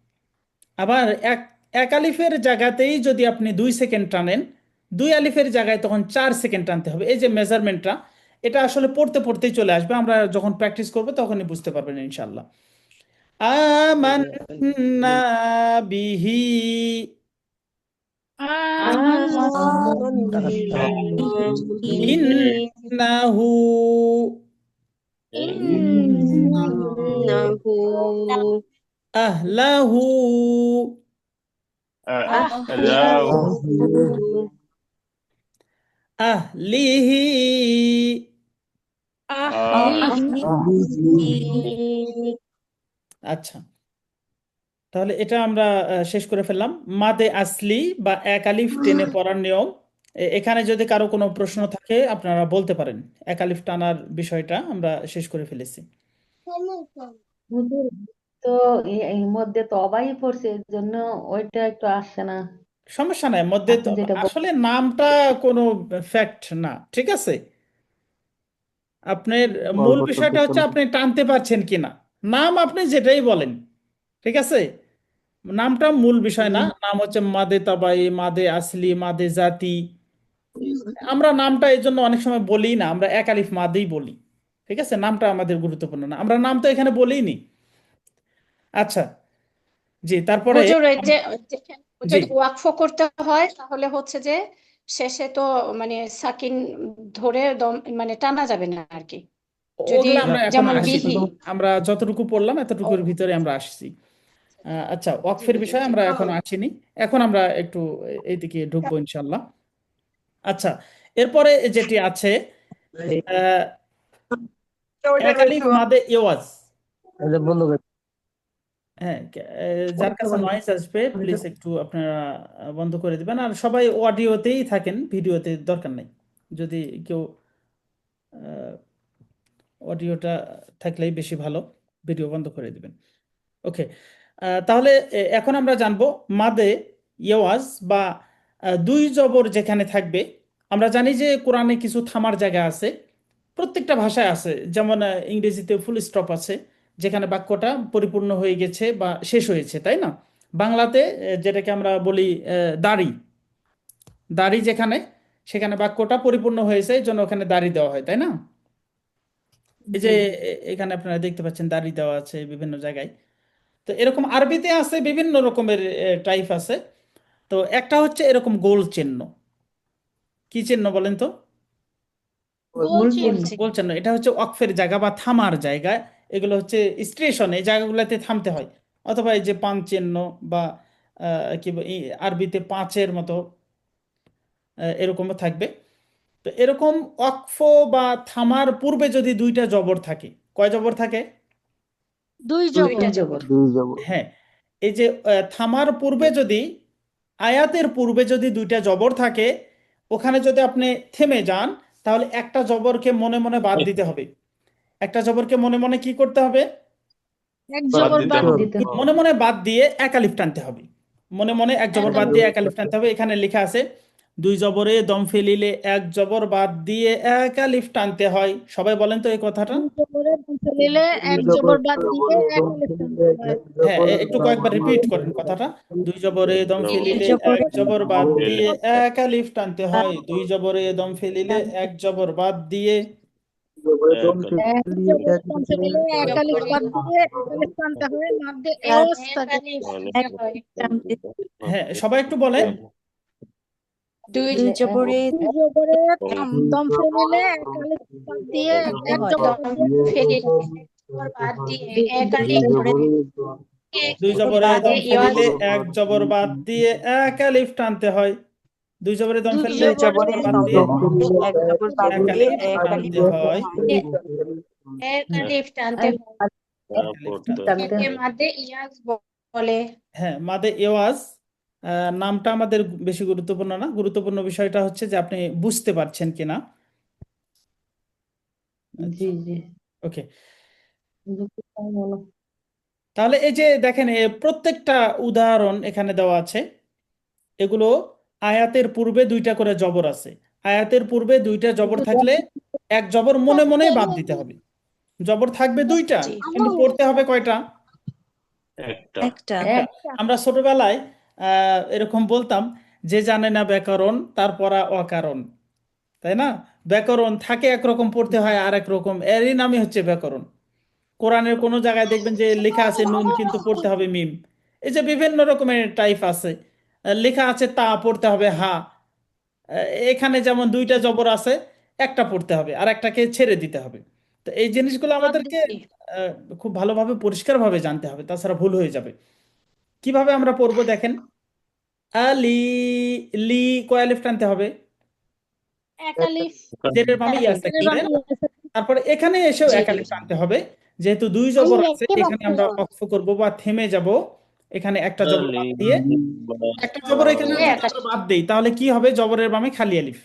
আবার এক এক আলিফের জায়গাতেই যদি আপনি 2 সেকেন্ড টানেন, 2 আলিফের জায়গায় তখন 4 সেকেন্ড টানতে হবে। এই যে মেজারমেন্টটা, এটা আসলে পড়তে পড়তেই চলে আসবে, আমরা যখন প্র্যাকটিস করবো তখনই বুঝতে পারবেন ইনশাল্লাহ। আমান্না বিহি আমান্না বিহি ইন্নাহু ইন্নাহু আহলাহু أهله আহলিহি। আচ্ছা, তাহলে এটা আমরা শেষ করে ফেললাম মাদে আসলি বা এক আলিফ টেনে পড়ার নিয়ম। এখানে যদি কারো কোনো প্রশ্ন থাকে আপনারা বলতে পারেন। এক আলিফ টানার বিষয়টা আমরা শেষ করে ফেলেছি। হুজুর, তো এর মধ্যে তো অবাই পড়ছে, এর জন্য ওইটা একটু আসছে না, সমস্যা নাই, মধ্যে তো আপনি যেটা আসলে নামটা কোনো ফ্যাক্ট না, ঠিক আছে? আপনার মূল বিষয়টা হচ্ছে আপনি টানতে পারছেন কিনা। নাম আপনি যেটাই বলেন, ঠিক আছে? নামটা মূল বিষয় না, নাম হচ্ছে মাদে তাবাই, মাদে আসলি, মাদে জাতি। আমরা নামটা এই জন্য অনেক সময় বলি না, আমরা এক আলিফ মাদেই বলি। ঠিক আছে, নামটা আমাদের গুরুত্বপূর্ণ না, আমরা নাম তো এখানে বলিনি। আচ্ছা, জি, তারপরে হুজুর এই যে যেখানে জি, যদি ওয়াকফ করতে হয় তাহলে হচ্ছে যে শেষে তো মানে সাকিন ধরে দম মানে টানা যাবে না আর কি, যদি ওগুলো আমরা এখনো যেমন আসিনি। বিহি। আমরা যতটুকু পড়লাম ও এতটুকুর ভিতরে আমরা আসছি। আচ্ছা, জি ওয়াকফের জি বিষয়ে জি আমরা এখনো আসিনি, এখন আমরা একটু এইদিকে ঢুকবো ইনশাল্লাহ। আচ্ছা, এরপরে যেটি আছে আহ, এক আলিফ মাদে ইওয়াজ। এটা বন্ধ করে হ্যাঁ, যার কাছে নয়েজ আসবে প্লিজ একটু আপনারা বন্ধ করে দিবেন, আর সবাই অডিওতেই থাকেন, ভিডিওতে দরকার নেই। যদি কেউ অডিওটা থাকলেই বেশি ভালো, ভিডিও বন্ধ করে দিবেন। ওকে, তাহলে এখন আমরা জানবো মাদে ইওয়াজ বা দুই জবর যেখানে থাকবে। আমরা জানি যে কোরআনে কিছু থামার জায়গা আছে, প্রত্যেকটা ভাষায় আছে। যেমন ইংরেজিতে ফুল স্টপ আছে, যেখানে বাক্যটা পরিপূর্ণ হয়ে গেছে বা শেষ হয়েছে, তাই না? বাংলাতে যেটাকে আমরা বলি দাড়ি, দাড়ি যেখানে, সেখানে বাক্যটা পরিপূর্ণ হয়েছে, এই জন্য ওখানে দাড়ি দেওয়া হয়, তাই না? এই যে জি এখানে আপনারা দেখতে পাচ্ছেন দাড়ি দেওয়া আছে বিভিন্ন জায়গায়। তো এরকম আরবিতে আছে বিভিন্ন রকমের টাইপ আছে। তো একটা হচ্ছে এরকম গোল চিহ্ন। কি চিহ্ন বলেন তো? গোল মূল চিহ্ন। চিহ্ন। গোল চিহ্ন, এটা হচ্ছে ওয়াকফের জায়গা বা থামার জায়গা। এগুলো হচ্ছে স্টেশন, এই জায়গাগুলোতে থামতে হয়। অথবা এই যে পাঁচ চিহ্ন বা আরবিতে পাঁচের মতো এরকমও থাকবে। তো এরকম ওয়াকফ বা থামার পূর্বে যদি দুইটা জবর থাকে, কয় জবর থাকে? দুই দুইটা জবর। জবর। দুই যাব হ্যাঁ, এই যে থামার পূর্বে যদি, আয়াতের পূর্বে যদি দুইটা জবর থাকে, ওখানে যদি আপনি থেমে যান, তাহলে একটা জবরকে মনে মনে বাদ দিতে হবে। একটা জবরকে মনে মনে কি করতে হবে? এক বাদ জবর দিতে বাদ হবে। দিতে দিয়ে মনে মনে বাদ দিয়ে এক আলিফ টানতে হবে। মনে মনে এক জবর এক বাদ আলিফ। দিয়ে এক আলিফ টানতে হবে। এখানে লেখা আছে দুই জবরে দম ফেলিলে এক জবর বাদ দিয়ে এক আলিফ টানতে হয়। সবাই বলেন তো এই কথাটা। দুই জবরে দম ফেলিলে এক জবর বাদ দিয়ে এক আলিফ টানতে হয়। হ্যাঁ, একটু কয়েকবার রিপিট করেন কথাটা। দুই জবরে দম জবর ফেলিলে এক জবরে জবর বাদ ফেলে দিয়ে এক আলিফ টানতে হয়। দুই জবরে দম ফেলিলে এক জবর বাদ দিয়ে এক আলিফ। এক জবরে দম ফেলিলে এক আলিফ জবরে বাদ দিয়ে এক আলিফ টানতে হয়, মাদ্দে এওয়াজ এক থাকে। আলিফ মানে এক হয়। টানতে, হ্যাঁ, সবাই একটু বলেন। দুই দুই জবরে দুই জবরে এক দম ফেলিলে এক আলিফ বাদ দিয়ে টানতে এক হয়। জবর বাদ দম দিয়ে ফেলিলে এক জবর বাদ দিয়ে এক দুই আলিফ জবরে দুই জবর জবরে বাদ দম দিয়ে ফেলিলে এক জবর বাদ দিয়ে এক আলিফ টানতে হয়। দুই জবরে দম দুই ফেললে দুই এক জবরে জবরে জবর বাদ দম দিয়ে ফেলিলে এক জবর বাদ এক দিয়ে আলিফ এক আলিফ টানতে হয়। দিয়ে এক হুম, আলিফ টানতে এক হয়। এক আলিফ পড়তে টানতে হয়। টানতে একে মাদ্দে ইয়াজ বলে। হ্যাঁ, মাদে এওয়াজ নামটা আমাদের বেশি গুরুত্বপূর্ণ না, গুরুত্বপূর্ণ বিষয়টা হচ্ছে যে আপনি বুঝতে পারছেন কিনা। জি জি ওকে, বলো। তাহলে এই যে দেখেন প্রত্যেকটা উদাহরণ এখানে দেওয়া আছে, এগুলো আয়াতের পূর্বে দুইটা করে জবর আছে। আয়াতের পূর্বে দুইটা জবর থাকলে এক জবর মনে মনে বাদ দিতে হবে। জবর থাকবে দুইটা, জি, কিন্তু পড়তে হবে কয়টা? একটা। একটা। একটা। এক আমরা ছোটবেলায় এরকম বলতাম, যে জানে না ব্যাকরণ তার পড়া অকারণ, তাই না? ব্যাকরণ থাকে একরকম, পড়তে হয় আর এক রকম, এরই নামই হচ্ছে ব্যাকরণ। কোরআনের কোনো জায়গায় দেখবেন যে লেখা আছে নুন, কিন্তু পড়তে হবে মিম। এই যে বিভিন্ন রকমের টাইপ আছে। লেখা আছে তা, পড়তে হবে হা। এখানে যেমন দুইটা জবর আছে, একটা পড়তে হবে আর একটাকে ছেড়ে দিতে হবে। তো এই জিনিসগুলো আমাদেরকে আহ, খুব ভালোভাবে পরিষ্কারভাবে জানতে হবে, তাছাড়া ভুল হয়ে যাবে। কিভাবে আমরা পড়বো দেখেন। আলি, লি, কয় আলিফ টানতে হবে? এক আলিফ। জেরের বামে ইয়া জেরের সাকিন, তাই বামে না? তারপরে এখানে এসেও জি এক জি আলিফ টানতে হবে। যেহেতু দুই জবর আছে, এখানে আমরা ওয়াকফ করব বা থেমে যাব। এখানে একটা জবর আলি বাদ দিয়ে, বা একটা জবর এখানে যদি এক আমরা বাদ দেই, তাহলে কি হবে? জবরের বামে খালি আলিফ।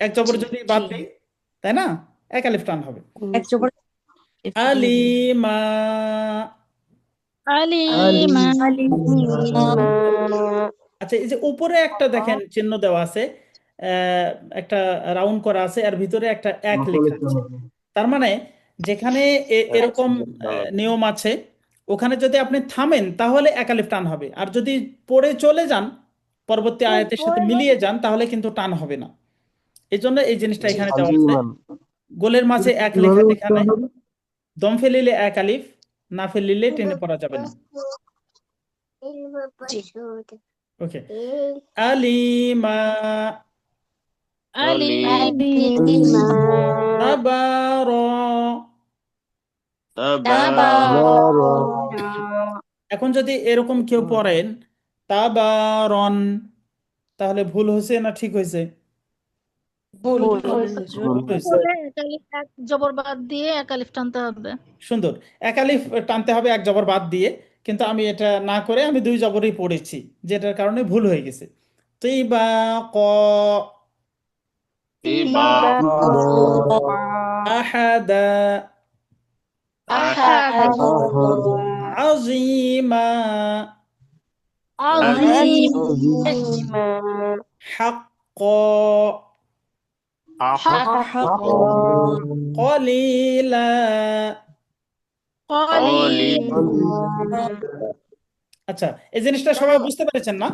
এক জবর জি যদি জি, বাদ দেই, তাই না, এক আলিফ টান হবে। এক জবর আলিমা। আলিমা। আলিমা। আচ্ছা, এই যে উপরে একটা দেখেন চিহ্ন দেওয়া আছে, আহ, একটা রাউন্ড করা আছে, আর ভিতরে একটা এক লেখা আছে। তার মানে যেখানে এরকম নিয়ম আছে, ওখানে যদি আপনি থামেন তাহলে এক আলিফ টান হবে, আর যদি পড়ে চলে যান পরবর্তী আয়াতের সাথে মিলিয়ে যান তাহলে কিন্তু টান হবে না। এই জন্য এই জিনিসটা জি এখানে দেওয়া আছে। গোলের মাঝে এক লেখা কিভাবে এখানে, উচ্চারণ হবে? দম ফেলিলে এক আলিফ, না ফেলিলে টেনে পড়া যাবে না। জি ওকে, আলিমা, আলিমা তাবারা। তাবারা এখন যদি এরকম কেউ পড়েন তাবারন, তাহলে ভুল হয়েছে না ঠিক হয়েছে? ভুল হবে হুজুর। ভুল হয়েছে। বলে এক আলিফ এক জবর বাদ দিয়ে এক আলিফ টানতে হবে। সুন্দর, এক আলিফ টানতে হবে এক জবর বাদ দিয়ে, কিন্তু আমি এটা না করে আমি দুই জবরই পড়েছি, যেটার কারণে ভুল হয়ে গেছে। তিবাক, তিবাক আহাদা, আহাদ আজিমা, আজিম হাক্কা, কলিলা। কলিল আচ্ছা, এই জিনিসটা সবাই বুঝতে পেরেছেন না?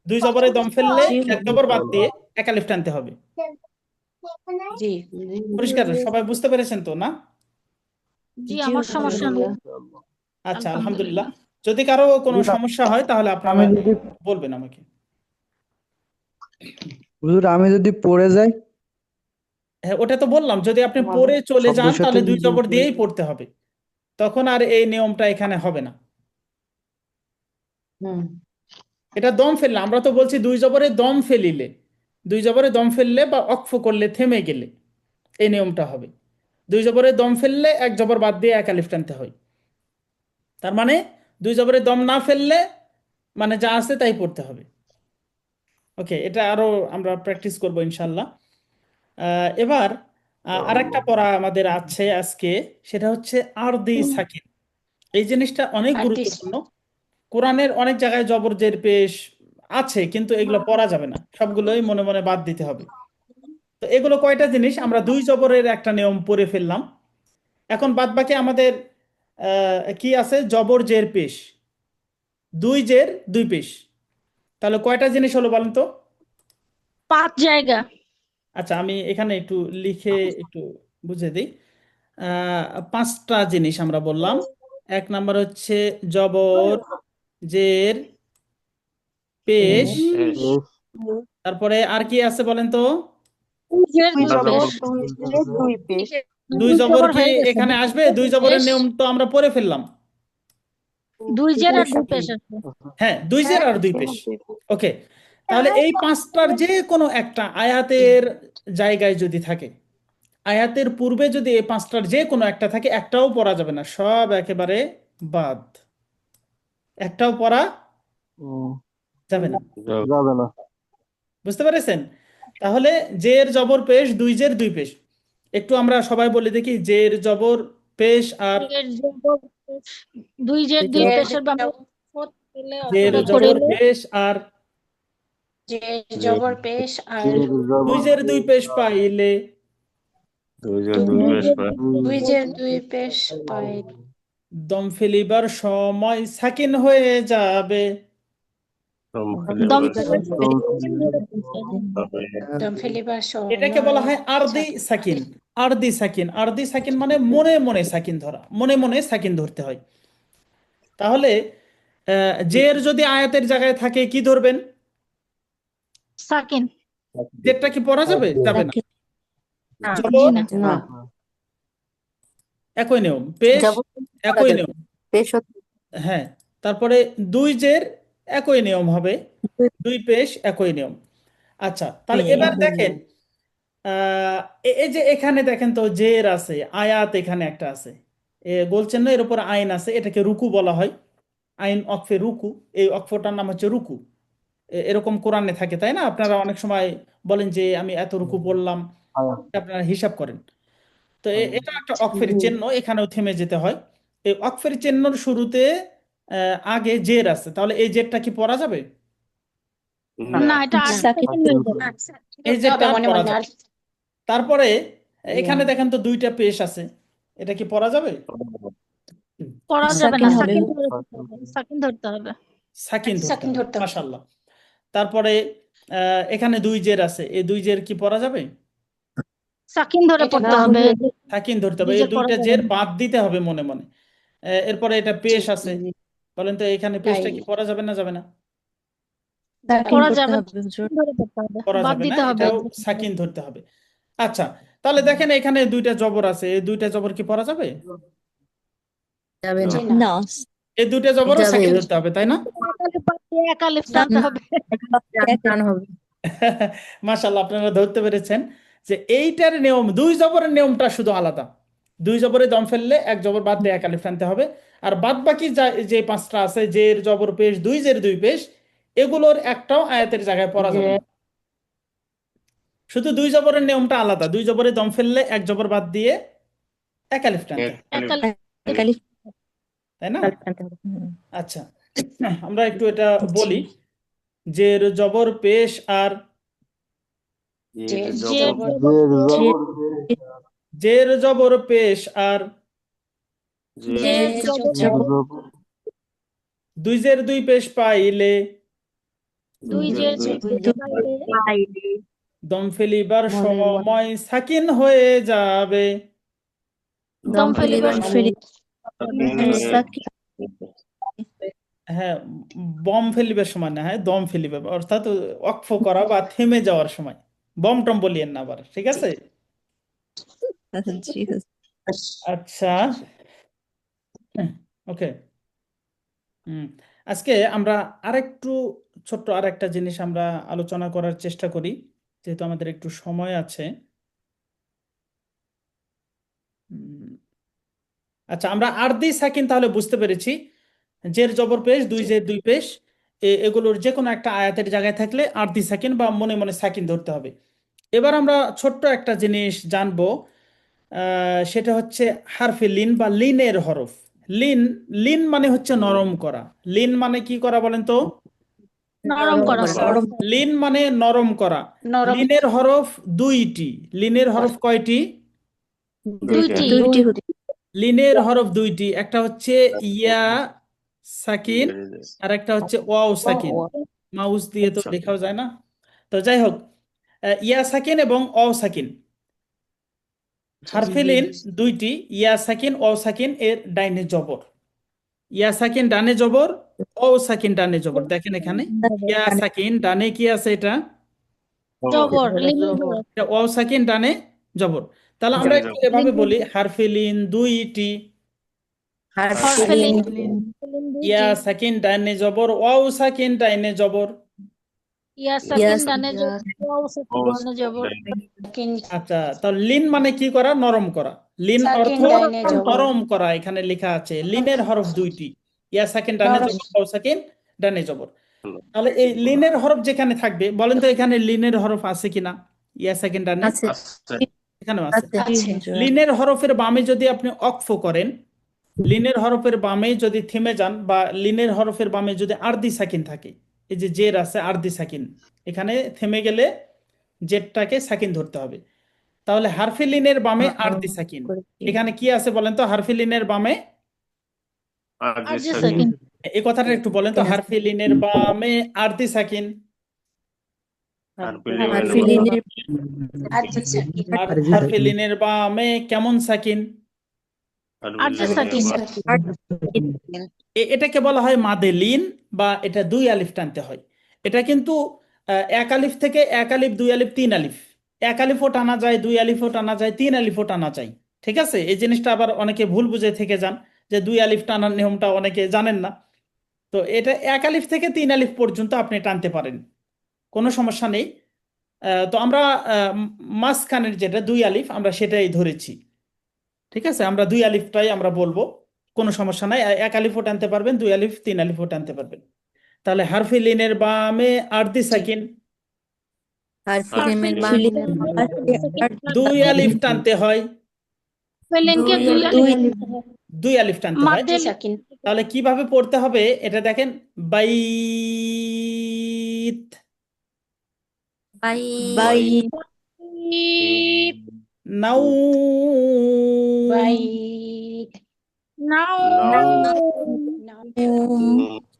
দুই জবরে দম ফেললে জি এক জবর বাদ দিয়ে এক আলিফ টানতে হবে। জি পরিষ্কার, সবাই বুঝতে পেরেছেন তো না? জি জি আমার হুজুর। সমস্যা নেই আচ্ছা, আলহামদুলিল্লাহ। আলহামদুলিল্লাহ। যদি কারো কোনো সমস্যা হয় তাহলে আপনারা আমি যদি বলবেন আমাকে। হুজুর আমি যদি পড়ে যাই হ্যাঁ, ওটা তো বললাম, যদি আপনি পড়ে চলে শব্দের যান সাথে তাহলে দুই মিলিয়ে জবর ফেলি। দিয়েই পড়তে হবে, তখন আর এই নিয়মটা এখানে হবে না। হুম এটা দম ফেললে, আমরা তো বলছি দুই জবরে দম ফেলিলে, দুই জবরে দম ফেললে বা অক্ফ করলে, থেমে গেলে এই নিয়মটা হবে। দুই জবরে দম ফেললে এক জবর বাদ দিয়ে এক আলিফ টানতে হয়। তার মানে দুই জবরে দম না ফেললে মানে যা আছে তাই পড়তে হবে। ওকে, এটা আরো আমরা প্র্যাকটিস করবো ইনশাল্লাহ। এবার আরেকটা পড়া আমাদের আছে আজকে, সেটা হচ্ছে আরদি সাকিন। এই জিনিসটা অনেক আর দিস গুরুত্বপূর্ণ। কোরআনের অনেক জায়গায় জবর জের পেশ আছে, কিন্তু এগুলো পড়া যাবে না, সবগুলোই মনে মনে বাদ দিতে হবে। তো এগুলো কয়টা জিনিস, আমরা দুই জবরের একটা নিয়ম পড়ে ফেললাম। এখন বাদ বাকি আমাদের কি আছে, জবর জের পেশ, দুই জের দুই পেশ। তাহলে কয়টা জিনিস হলো বলেন তো? 5 জায়গা। আচ্ছা, আমি এখানে একটু লিখে একটু বুঝে দিই। 5টা জিনিস আমরা বললাম। এক নাম্বার হচ্ছে জবর জের পেশ, তারপরে আর কি আছে বলেন তো? দুই জবর কি এখানে আসবে? দুই জবরের নিয়ম তো আমরা পড়ে ফেললাম। দুই জের আর দুই পেশ আছে। হ্যাঁ, দুই জের আর দুই পেশ। ওকে, তাহলে এই 5টার যে কোনো একটা আয়াতের জায়গায় যদি থাকে, আয়াতের পূর্বে যদি এই 5টার যে কোনো একটা থাকে, একটাও পড়া যাবে না, সব একেবারে বাদ, একটাও পড়া যাবে না। বুঝতে পেরেছেন? তাহলে জের জবর পেশ, দুই জের দুই পেশ। একটু আমরা সবাই বলে দেখি, জের জবর পেশ আর জের জবর পেশ, দুই জের দুই পেশের বামে জের অথবা জবর করিলে পেশ আর যে জবর পেশ আর দুই জের দুই পেশ পাইলে, দুই জের দুই পেশ পাই দম ফেলিবার সময় সাকিন হয়ে যাবে। দম দম ফেলিবার এটাকে বলা সময় হয় আরদি সাকিন। আরদি সাকিন, আরদি সাকিন মানে মনে মনে সাকিন ধরা, মনে মনে সাকিন ধরতে হয়। তাহলে জের যদি আয়াতের জায়গায় থাকে কি ধরবেন? সাকিন। জেরটা কি পড়া যাবে? যাবে না। জি জবর না। না একই নিয়ম, পেশ একই নিয়ম। হ্যাঁ, তারপরে দুই জের একই নিয়ম হবে, দুই পেশ একই নিয়ম। আচ্ছা, তাহলে এবার দেখেন, এই যে এখানে দেখেন তো জের আছে, আয়াত এখানে একটা আছে, গোল চিহ্ন, এর উপর আইন আছে, এটাকে রুকু বলা হয়। আইন অক্ফে রুকু, এই অক্ফটার নাম হচ্ছে রুকু। এরকম কোরআনে থাকে, তাই না? আপনারা অনেক সময় বলেন যে আমি এত রুকু পড়লাম, আপনারা হিসাব করেন। তো এটা একটা অক্ফের চিহ্ন, এখানেও থেমে যেতে হয়। এই অক্ফের চিহ্নর শুরুতে আগে জের আছে, তাহলে এই জেরটা কি পড়া যাবে? না, এটা 8 সাকিন সেকেন্ড হয়ে যাবে। এই করতে জেরটা হবে আর মনে পড়া মনে। যাবে। আর তারপরে এখানে দেখেন তো দুইটা পেশ আছে, এটা কি পড়া যাবে? পড়া যাবে না, সাকিন হবে। সাকিন ধরে পড়তে হবে, সাকিন ধরতে হবে। সাকিন ধরতে সাকিন হবে, ধরতে হবে। মাশাআল্লাহ। তারপরে এখানে দুই জের আছে, এই দুই জের কি পড়া যাবে? সাকিন ধরে এটা পড়তে না হবে, হুজুর, সাকিন ধরতে হবে, এই দুইজের পড়া দুইটা যাবে জের না। বাদ দিতে হবে মনে মনে। এরপরে এটা জি পেশ আছে, জি, বলেন তো এখানে তাই পেশটা কি পড়া যাবে না যাবে না? যাবে সাকিন পড়া করতে যাবে না, হবে হুজুর। সাকিন ধরে পড়তে হবে, পড়া বাদ যাবে না, দিতে হবে এটাও একজন করে। সাকিন ধরতে হবে। আচ্ছা, তাহলে দেখেন এখানে দুইটা জবর আছে, এই দুইটা জবর কি পড়া যাবে? যাবে জি না। না, না এই দুইটা জবরও যাবে সাকিন সাকিন ধরতে হবে, তাই না? এক আলিফ বাদ দিয়ে এক আলিফ না টানতে হবে। টান হবে। মাশাআল্লাহ, আপনারা ধরতে পেরেছেন যে এইটার নিয়ম, দুই জবরের নিয়মটা শুধু আলাদা। দুই জবরে দম ফেললে এক জবর বাদ দিয়ে এক আলিফ টানতে হবে। আর বাদ বাকি যে পাঁচটা আছে, জের জবর পেশ, দুই জের দুই পেশ, এগুলোর একটাও আয়াতের জায়গায় পড়া যে যাবে না। শুধু দুই জবরের নিয়মটা আলাদা, দুই জবরে দম ফেললে এক জবর বাদ দিয়ে এক আলিফ টানতে হবে, এক আলিফ এক আলিফ তাই না? টানতে হবে। আচ্ছা, আমরা একটু এটা বলি। জের জবর পেশ আর যে যে জবর জের জের জবর পেশ আর যে যে জবর জবর দুই জের দুই পেশ পাইলে দুই যে দুই যে পাইলে দম ফেলিবার মনে মনে সময় সাকিন হয়ে যাবে। দম ফেলিবার সাকিন হ্যাঁ, বম ফেলিবার সময় না, হ্যাঁ দম ফেলিবে, অর্থাৎ অক্ফ করা বা থেমে যাওয়ার সময়। বম টম বলিয়েন না আবার, ঠিক আছে? জি হুজুর। আচ্ছা, ওকে। আজকে আমরা আরেকটু ছোট্ট আরেকটা জিনিস আমরা আলোচনা করার চেষ্টা করি, যেহেতু আমাদের একটু সময় আছে। উম, আচ্ছা, আমরা আরদি সাকিন তাহলে বুঝতে পেরেছি। জের জবর পেশ, দুই জের দুই পেশ, এগুলোর যে কোনো একটা আয়াতের জায়গায় থাকলে আরদি সাকিন বা মনে মনে সাকিন ধরতে হবে। এবার আমরা ছোট্ট একটা জিনিস জানবো, সেটা হচ্ছে হারফে লিন বা লিনের হরফ। লিন, লিন মানে হচ্ছে নরম করা। লিন মানে কি করা বলেন তো? নরম করা স্যার। লিন মানে নরম করা। নরম লিনের হরফ দুইটি। লিনের হরফ করা। কয়টি? দুইটি দুইটি হুজুর। লিনের হরফ দুইটি, একটা হচ্ছে ইয়া সাকিন আর একটা হচ্ছে ওয়াও সাকিন। মাউস দিয়ে তো লেখাও যায় না, তো যাই হোক, ইয়া সাকিন এবং অও সাকিন, হারফে লিন দুইটি। ইয়া সাকিন ওয়াও সাকিন এর ডাইনে জবর। ইয়া সাকিন ডানে জবর, ওয়াও সাকিন ডানে জবর। দেখেন এখানে ইয়া সাকিন ডানে কি আছে, এটা জবর লিঙ্গ এটা ওয়াও সাকিন ডানে জবর। তাহলে আমরা একটু এভাবে বলি, হারফে লিন দুইটি, হরফে লিন ইয়া দুইটি, সাকিন ডানে জবর, ওয়াও সাকিন ডাইনে জবর। ইয়া সাকিন ডানে জবর, ওয়াও সাকিন ডানে জবর। সাকিন আচ্ছা, তো লিন মানে কি করা? নরম করা। লিন সাকিন অর্থ ডাইনে জবর। নরম করা, এখানে লেখা আছে। লিনের হরফ দুইটি, ইয়া সাকিন ডানে নরম। জবর, ওয়াও সাকিন ডানে জবর। তাহলে এই লিনের হরফ যেখানে থাকবে, বলেন তো এখানে লিনের হরফ আছে কিনা? ইয়া সাকিন ডানে আছে এখানেও আছে। আছে আছে। লিনের হরফের বামে যদি আপনি অক্ফ করেন, লিনের হরফের বামে যদি থেমে যান, বা লিনের হরফের বামে যদি আরদি সাকিন থাকে, এই যে জের আছে আরদি সাকিন, এখানে থেমে গেলে জেরটাকে সাকিন ধরতে হবে। তাহলে হারফে লিনের বামে আরদি সাকিন, এখানে কি আছে বলেন তো? হারফে লিনের বামে আরজি সাকিন, এই কথাটা একটু বলেন তো, হারফে লিনের বামে আরদি সাকিন। হারফে লিনের আরজি সাকিন। আর হারফে লিনের বামে কেমন সাকিন? আরজি সাকিন, এটাকে বলা হয় মাদে লিন, বা এটা দুই আলিফ টানতে হয়। এটা কিন্তু এক আলিফ থেকে এক আলিফ, দুই আলিফ, তিন আলিফ, এক আলিফও টানা যায়, দুই আলিফও টানা যায়, তিন আলিফও টানা যায়। ঠিক আছে, এই জিনিসটা আবার অনেকে ভুল বুঝে থেকে যান, যে দুই আলিফ টানার নিয়মটা অনেকে জানেন না। তো এটা এক আলিফ থেকে তিন আলিফ পর্যন্ত আপনি টানতে পারেন, কোনো সমস্যা নেই। তো আমরা মাঝখানের যেটা দুই আলিফ, আমরা সেটাই ধরেছি। ঠিক আছে, আমরা দুই আলিফটাই আমরা বলবো, কোনো সমস্যা নাই। এক আলিফও টানতে পারবেন, দুই আলিফ, তিন আলিফও টানতে পারবেন। তাহলে হারফে লিনের বামে আরদি সাকিন, হারফে লিনের হারফে বামে দুই আলিফ টানতে হয়, লিনকে দুই দুই আলিফ দুই আলিফ টানতে হয়। মাঝে সাকিন। তাহলে কিভাবে পড়তে হবে এটা দেখেন, বাইত, বাই নাউ, বাইত نوم نوم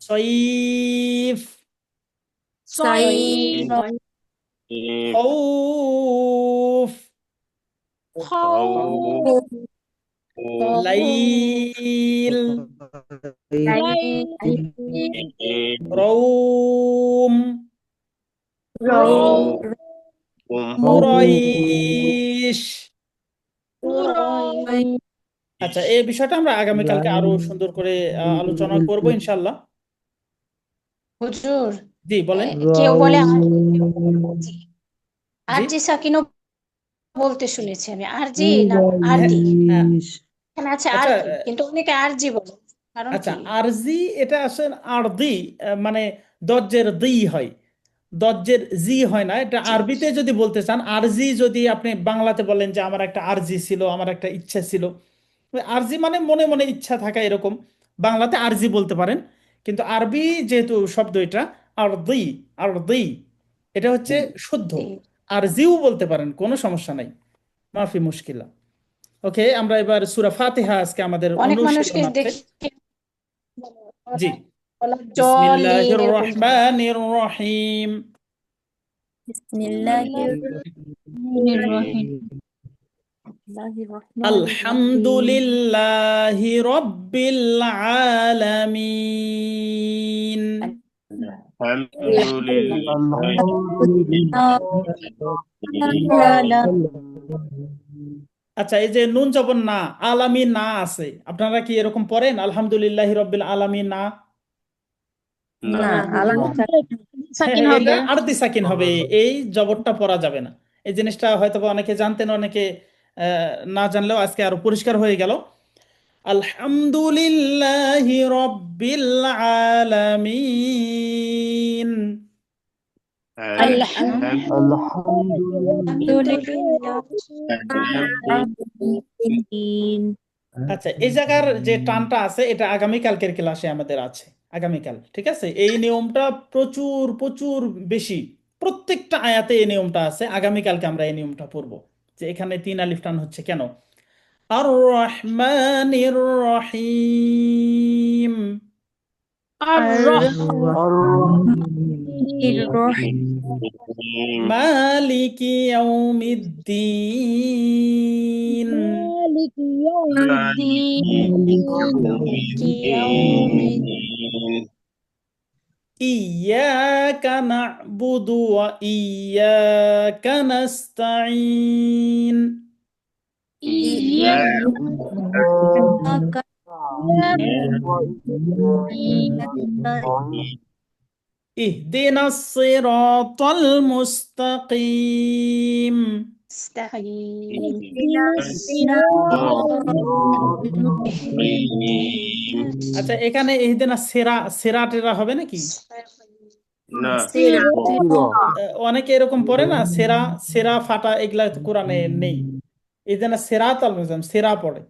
صيف صيف خوف خوف ليل ليل روم روم قريش قريش আচ্ছা, এই বিষয়টা আমরা আগামীকালকে আরো সুন্দর করে আলোচনা করব ইনশাল্লাহ। হুজুর জি বলেন। কেউ বলে আরজি জি আরজি সাকিনও বলতে শুনেছি আমি আরজি না আরদি হ্যাঁ, এখানে আছে আচ্ছা আরদি কিন্তু অনেকে আরজি বলে কারণ আচ্ছা, কি আরজি এটা আসলে আরদি, মানে দজ্জের দি হয়, দজ্জের জি হয় না। এটা জি আরবিতে যদি বলতে চান, আরজি যদি আপনি বাংলাতে বলেন যে আমার একটা আরজি ছিল, আমার একটা ইচ্ছা ছিল, ওই আরজি মানে মনে মনে ইচ্ছা থাকা এরকম, বাংলাতে আরজি বলতে পারেন। কিন্তু আরবি যেহেতু শব্দ এটা আরদি, আরদি এটা হচ্ছে শুদ্ধ। জি। আরজিও বলতে পারেন, কোনো সমস্যা নাই, মাফি মুশকিলা। ওকে, আমরা এবার সূরা ফাতিহা আজকে আমাদের অনেক অনুশীলন মানুষকে আছে। দেখি জি, বলা জলিন বিসমিল্লাহির এরকম বলে। রহমানির রহিম। الرحيم আলহামদুলিল্লাহি রাব্বিল আলামিন। আচ্ছা, এই যে নুন জবর না, আলামিন না আছে, আপনারা কি এরকম পড়েন আলহামদুলিল্লাহি রাব্বিল আলামিন না? না, আলাদা হ্যাঁ সাকিন হ্যাঁ, এটা হবে আরবি সাকিন হবে, এই জবরটা পড়া যাবে না। এই জিনিসটা হয়তো বা অনেকে জানতেন, অনেকে না জানলেও আজকে আরো পরিষ্কার হয়ে গেল। আলহামদুলিল্লাহি রাব্বিল আলামিন। الحمد আলহামদুলিল্লাহ আচ্ছা, এই জায়গার যে টানটা আছে এটা আগামীকালকের ক্লাসে আমাদের আছে, আগামীকাল, ঠিক আছে? এই নিয়মটা প্রচুর প্রচুর বেশি, প্রত্যেকটা আয়াতে এই নিয়মটা আছে। আগামীকালকে আমরা এই নিয়মটা পড়বো যে এখানে তিন আলিফ টান হচ্ছে কেন। আর রহমানির রহিম, মালিকি ইয়াউমিদ্দিন, مالك يوم الدين মালিকি ইয়াউমিদ্দিন ইয়াকা না'বুদু ওয়া ইয়াকা নাস্তাঈন, إياك ইহদিনাস সিরাতাল মুস্তাকিম। মুস্তাকিম اهدنا الصراط আচ্ছা, এখানে ইহদিনাস সিরাতেরা হবে নাকি? অনেকে এরকম পড়ে না, সেরা সেরা ফাটা, এগুলা তো কোরআনে নেই। ইহদিনাস সিরাতাল মুস্তাকিম সেরা পড়ে,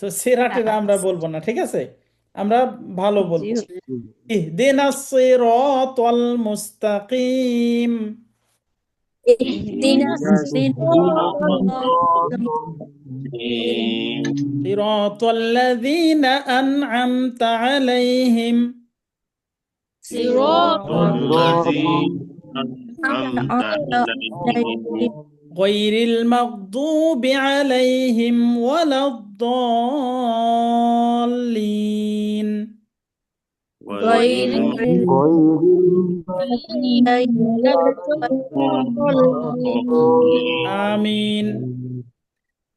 তো সেরাটেরা আমরা বলবো না, ঠিক আছে? আমরা ভালো জি বলবো ইহদিনাস সিরাতাল মুস্তাকিম। اهدنا الصراط সিরাতাল লাযীনা আন'আমতা আলাইহিম صراط গায়রিল মাগদুবি আলাইহিম ওয়ালাদ-দাল্লিন। غير আমিন।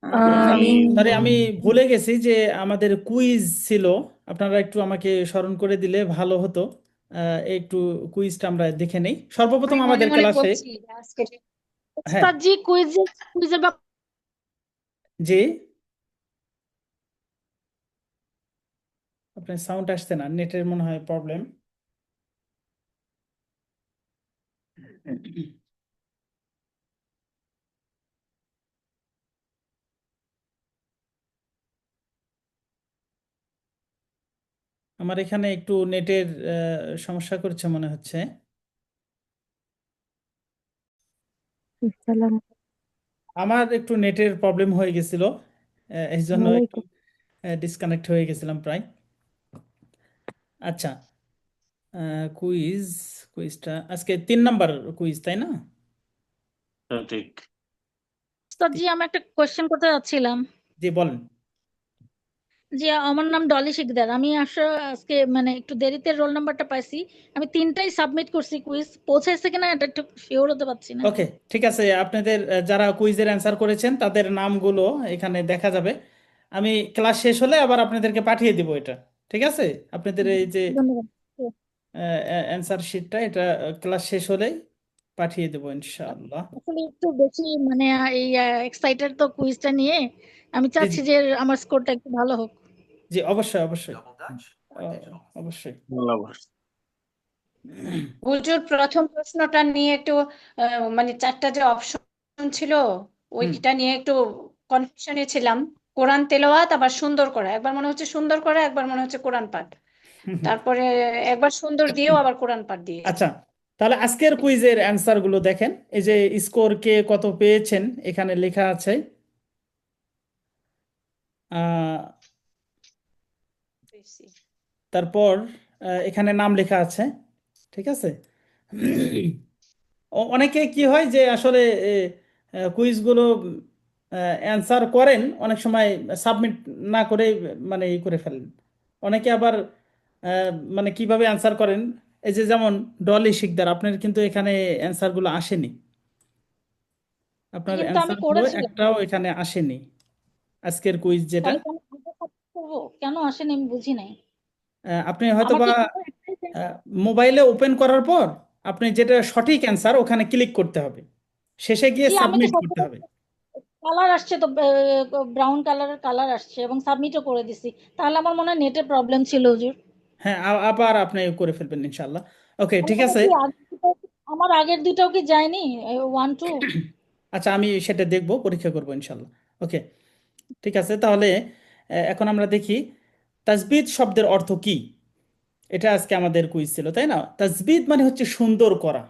آمين সরি, আমি ভুলে গেছি যে আমাদের কুইজ ছিল, আপনারা একটু আমাকে স্মরণ করে দিলে ভালো হতো। একটু কুইজটা আমরা দেখে নেই সর্বপ্রথম আমি মনে আমাদের মনে ক্লাসে। বলছি আজকে হ্যাঁ, উস্তাদ জি কুইজের জি, আপনার সাউন্ড আসছে না, নেটের মনে হয় প্রবলেম। আমার এখানে একটু নেটের সমস্যা করছে মনে হচ্ছে। আমার একটু নেটের প্রবলেম হয়ে গেছিল, এই জন্য একটু ডিসকানেক্ট হয়ে গেছিলাম প্রায়। আচ্ছা, কুইজটা আজকে 3 নাম্বার কুইজ, তাই না? ঠিক। জি, আমি একটা কোয়েশ্চেন করতে যাচ্ছিলাম। জি বলেন। জি, আমার নাম ডলি শিকদার। আমি আসলে আজকে মানে একটু দেরিতে রোল নাম্বারটা পাইছি। আমি 3টাই সাবমিট করছি, কুইজ পৌঁছাইছে কিনা এটা একটু শিওর হতে পারছি না। ওকে, ঠিক আছে। আপনাদের যারা কুইজের অ্যান্সার করেছেন তাদের নামগুলো এখানে দেখা যাবে। আমি ক্লাস শেষ হলে আবার আপনাদেরকে পাঠিয়ে দিব এটা, ঠিক আছে? আপনাদের এই যে ধন্যবাদ। অ্যান্সার শিটটা, এটা ক্লাস শেষ হলেই পাঠিয়ে দেবো ইনশাআল্লাহ। আসলে একটু বেশি মানে এই এক্সাইটেড তো কুইজটা নিয়ে, আমি জি চাচ্ছি জি যে আমার স্কোরটা একটু ভালো হোক। জি, অবশ্যই অবশ্যই, অবশ্যই। হুজুর প্রথম প্রশ্নটা নিয়ে একটু মানে 4টা যে অপশন ছিল হুম ওইটা নিয়ে একটু কনফিউশনে ছিলাম। কোরআন তেলাওয়াত আবার সুন্দর করা, একবার মনে হচ্ছে সুন্দর করা, একবার মনে হচ্ছে কোরআন পাঠ। হুম। তারপরে একবার সুন্দর দিয়েও আবার কোরআন পাঠ দিয়েছি। আচ্ছা, তাহলে আজকের কুইজের অ্যান্সার গুলো দেখেন। এই যে স্কোর কে কত পেয়েছেন এখানে লেখা আছে। আহ, তারপর এখানে নাম লেখা আছে, ঠিক আছে? অনেকে কি হয় যে আসলে কুইজগুলো অ্যান্সার করেন, অনেক সময় সাবমিট না করে মানে ই করে ফেলেন। অনেকে আবার মানে কিভাবে অ্যান্সার করেন, এই যে যেমন ডলি শিকদার, আপনার কিন্তু এখানে অ্যান্সারগুলো আসেনি, আপনার কিন্তু আমি অ্যান্সারগুলো করেছিলাম। একটাও এখানে আসেনি আজকের কুইজ যেটা। তাহলে কেন আসেনি আমি বুঝি নাই। আপনি হয়তো আমার বা কি শুধু একটাই মোবাইলে ওপেন করার পর আপনি যেটা সঠিক অ্যান্সার ওখানে ক্লিক করতে হবে, শেষে গিয়ে জি, আমি তো সাবমিট করতে সবগুলো হবে। কালার আসছে তো, ব্রাউন কালারের কালার আসছে এবং সাবমিটও করে দিছি। তাহলে আমার মনে হয় নেটের প্রবলেম ছিল হুজুর। হ্যাঁ, আবার আপনি করে ফেলবেন ইনশাল্লাহ। ওকে, ঠিক তাহলে আছে। কি আমার আগের দুটাও কি যায়নি 1 2? আচ্ছা, আমি সেটা দেখবো, পরীক্ষা করবো ইনশাল্লাহ। ওকে, ঠিক আছে। তাহলে এখন আমরা দেখি তাসবিদ শব্দের অর্থ কি। এটা আজকে আমাদের কুইজ ছিল, তাই না? তাসবিদ মানে হচ্ছে সুন্দর করা।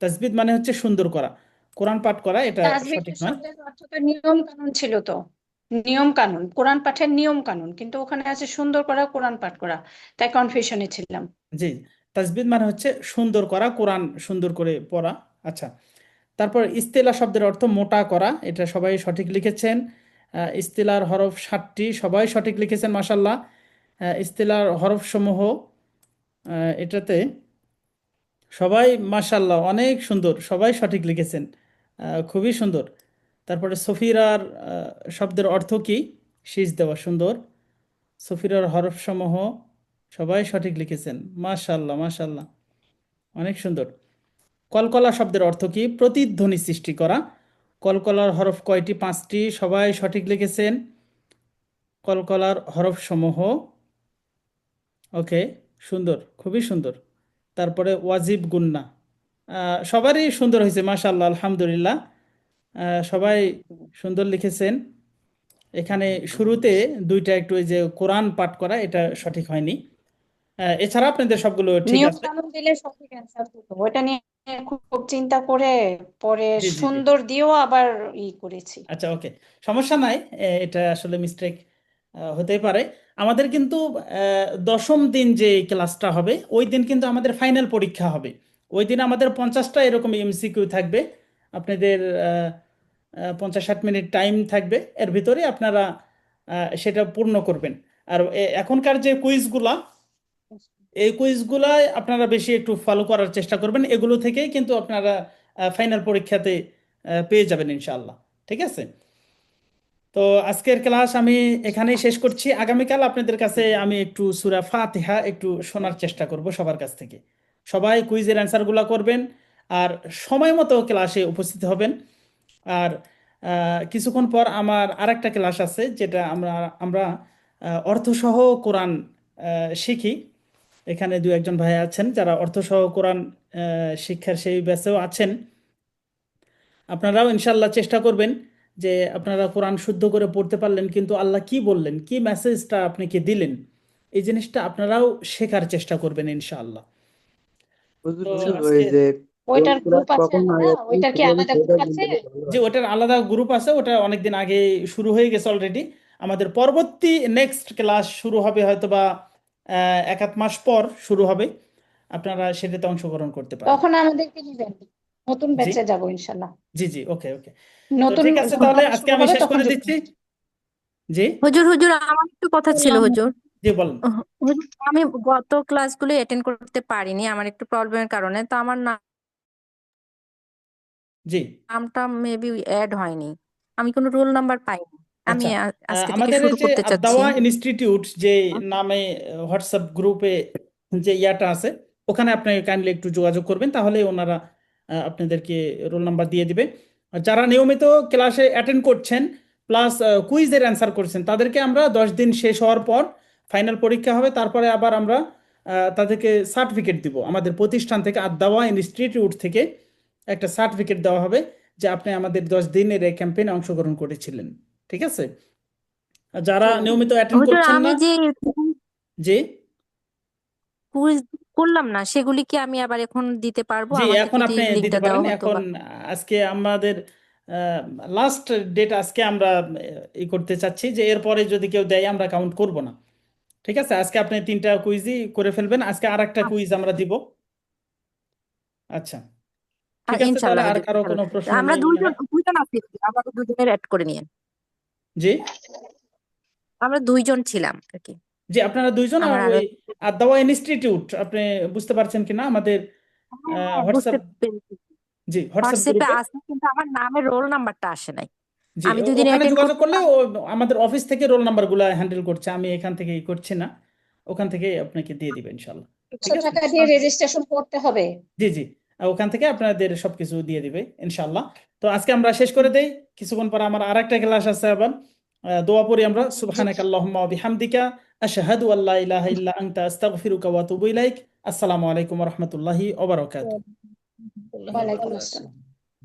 তাসবিদ মানে হচ্ছে সুন্দর করা, কোরআন পাঠ করা, এটা তাসবিহ সঠিক নয়। শব্দের অর্থ তো নিয়ম কানুন ছিল, তো নিয়ম কানুন, কোরআন পাঠের নিয়ম কানুন, কিন্তু ওখানে আছে সুন্দর করা, কোরআন পাঠ করা, তাই কনফিউশনে ছিলাম। জি, তাসবিদ মানে হচ্ছে সুন্দর করা, কোরআন সুন্দর করে পড়া। আচ্ছা, তারপর ইস্তেলা শব্দের অর্থ মোটা করা, এটা সবাই সঠিক লিখেছেন। ইস্তেলার হরফ 7টি, সবাই সঠিক লিখেছেন মাশাল্লাহ। ইস্তেলার হরফ সমূহ এটাতে সবাই মাশাল্লাহ অনেক সুন্দর, সবাই সঠিক লিখেছেন, খুবই সুন্দর। তারপরে সফিরার শব্দের অর্থ কি? শীষ দেওয়া, সুন্দর। সফিরার হরফ সমূহ সবাই সঠিক লিখেছেন, মাশাল্লাহ মাশাল্লাহ, অনেক সুন্দর। কলকলা শব্দের অর্থ কি? প্রতিধ্বনি সৃষ্টি করা। কলকলার হরফ কয়টি? 5টি, সবাই সঠিক লিখেছেন। কলকলার হরফ সমূহ, ওকে, সুন্দর, খুবই সুন্দর। তারপরে ওয়াজিব গুন্না, সবারই সুন্দর হয়েছে মাশাআল্লাহ, আলহামদুলিল্লাহ, সবাই সুন্দর লিখেছেন। এখানে শুরুতে দুইটা একটু এই যে কোরআন পাঠ করা, এটা সঠিক হয়নি। এছাড়া আপনাদের সবগুলো ঠিক নিয়ম আছে। কানুন দিলে সঠিক অ্যান্সার হতো, ওটা নিয়ে খুব চিন্তা করে পরে জি জি জি, সুন্দর দিয়েও আবার করেছি। আচ্ছা, ওকে, সমস্যা নাই। এটা আসলে মিস্টেক হতেই পারে। আমাদের কিন্তু 10ম দিন যে ক্লাসটা হবে ওই দিন কিন্তু আমাদের ফাইনাল পরীক্ষা হবে। ওই দিন আমাদের 50টা এরকম এমসিকিউ থাকবে। আপনাদের 50-60 মিনিট টাইম থাকবে, এর ভিতরে আপনারা সেটা পূর্ণ করবেন। আর এখনকার যে কুইজগুলা, এই কুইজগুলাই আপনারা বেশি একটু ফলো করার চেষ্টা করবেন, এগুলো থেকেই কিন্তু আপনারা ফাইনাল পরীক্ষাতে পেয়ে যাবেন ইনশাআল্লাহ, ঠিক আছে? তো আজকের ক্লাস আমি এখানেই শেষ করছি। আগামীকাল আপনাদের কাছে আমি একটু সূরা ফাতিহা একটু শোনার চেষ্টা করব সবার কাছ থেকে। সবাই কুইজের অ্যান্সারগুলো করবেন আর সময় মতো ক্লাসে উপস্থিত হবেন। আর কিছুক্ষণ পর আমার আরেকটা ক্লাস আছে, যেটা আমরা আমরা অর্থসহ কোরআন শিখি। এখানে দু একজন ভাই আছেন যারা অর্থসহ কোরআন শিক্ষার সেই ব্যাচেও আছেন। আপনারাও ইনশাল্লাহ চেষ্টা করবেন যে আপনারা কোরআন শুদ্ধ করে পড়তে পারলেন, কিন্তু আল্লাহ কি বললেন, কি মেসেজটা আপনাকে দিলেন, এই জিনিসটা আপনারাও শেখার চেষ্টা করবেন ইনশাআল্লাহ। হুজুর তো হুজুর ওই আজকে যে কোন ওইটার ক্লাস গ্রুপ আছে কখন না, আয়াত ওইটার কি শুরু হবে আলাদা সেটা গ্রুপ আছে? বললে ভালো যে হয়। ওটার আলাদা গ্রুপ আছে, ওটা অনেকদিন আগে শুরু হয়ে গেছে অলরেডি। আমাদের পরবর্তী নেক্সট ক্লাস শুরু হবে হয়তোবা 1-1 মাস পর শুরু হবে, আপনারা সেটাতে অংশগ্রহণ করতে পারেন। তখন আমাদেরকে নিবেন, নতুন জি ব্যাচে যাব ইনশাল্লাহ। জি ওকে তো নতুন ঠিক আছে, তাহলে পড়ানো আজকে শুরু আমি হবে শেষ তখন করে যুক্ত দিচ্ছি। হবেন। জি হুজুর হুজুর আমার একটু কথা ছিল বললাম হুজুর। জি বলেন। হুজুর, আমি গত ক্লাসগুলো অ্যাটেন্ড করতে পারিনি আমার একটু প্রবলেমের কারণে, তো আমার জি নামটা মেবি অ্যাড হয়নি, আমি কোনো রোল নাম্বার পাইনি। আমি আচ্ছা, আজকে থেকে আমাদের এই শুরু যে করতে চাচ্ছি। আদাওয়া ইনস্টিটিউট যে নামে হোয়াটসঅ্যাপ গ্রুপে যে ইয়াটা আছে, ওখানে আপনি কাইন্ডলি একটু যোগাযোগ করবেন, তাহলে ওনারা আপনাদেরকে রোল নাম্বার দিয়ে দিবে। আর যারা নিয়মিত ক্লাসে অ্যাটেন্ড করছেন প্লাস কুইজের অ্যান্সার করছেন, তাদেরকে আমরা 10 দিন শেষ হওয়ার পর ফাইনাল পরীক্ষা হবে, তারপরে আবার আমরা তাদেরকে সার্টিফিকেট দিব আমাদের প্রতিষ্ঠান থেকে, আদাওয়া ইনস্টিটিউট থেকে একটা সার্টিফিকেট দেওয়া হবে যে আপনি আমাদের 10 দিনের এই ক্যাম্পেইনে অংশগ্রহণ করেছিলেন। ঠিক আছে? আর যারা নিয়মিত অ্যাটেন্ড হুজুর, করছেন আমি না, যে জি কুইজ করলাম না, সেগুলি কি আমি আবার এখন দিতে পারবো? জি আমাকে এখন যদি আপনি দিতে লিঙ্কটা পারেন। দেওয়া হতো এখন বা আজকে আমাদের লাস্ট ডেট, আজকে আমরা করতে চাচ্ছি যে এরপরে যদি কেউ দেয় আমরা কাউন্ট করব না। ঠিক আছে, আজকে আপনি 3টা কুইজই করে ফেলবেন, আজকে আর একটা কুইজ আমরা দিব। আচ্ছা ঠিক আছে, তাহলে ইনশাল্লাহ আর হুজুর, কারো কোনো ইনশাল্লাহ। প্রশ্ন আমরা নেই মনে দুইজন হয়? দুইজন আছি, আমাকে দুজনের অ্যাড করে নিয়ে। জি আমরা দুইজন ছিলাম আর কি। জি আপনারা দুইজন, আর আমার আরো ওই আদাওয়া ইনস্টিটিউট, আপনি বুঝতে পারছেন কিনা আমাদের হ্যাঁ, বুঝতে হোয়াটসঅ্যাপ, পেরেছি। জি হোয়াটসঅ্যাপ হোয়াটসঅ্যাপে গ্রুপে, আছে কিন্তু আমার নামের রোল নাম্বারটা আসে নাই। জি আমি দুদিন ওখানে অ্যাটেন্ড যোগাযোগ করতে করলে পারি। ও আমাদের অফিস থেকে রোল নাম্বারগুলো হ্যান্ডেল করছে, আমি এখান থেকে করছি না, ওখান থেকে আপনাকে দিয়ে দিবে ইনশাল্লাহ। ঠিক 100 আছে, টাকা দিয়ে রেজিস্ট্রেশন করতে হবে। জি আর ওখান থেকে আপনাদের সবকিছু দিয়ে দিবে ইনশাল্লাহ। তো আজকে আমরা শেষ করে দেই, কিছুক্ষণ পর আমার আরেকটা ক্লাস আছে আবার। দোয়া পড়ি আমরা। জি, সুবহানাকা আল্লাহুম্মা ওয়া বিহামদিকা আশহাদু আল্লা ইলাহা ইল্লা আনতা আস্তাগফিরুকা ওয়া আতুবু ইলাইক। আসসালামু আলাইকুম ওয়া রাহমাতুল্লাহি ওয়া বারাকাতুহু। ওয়ালাইকুম আসসালাম।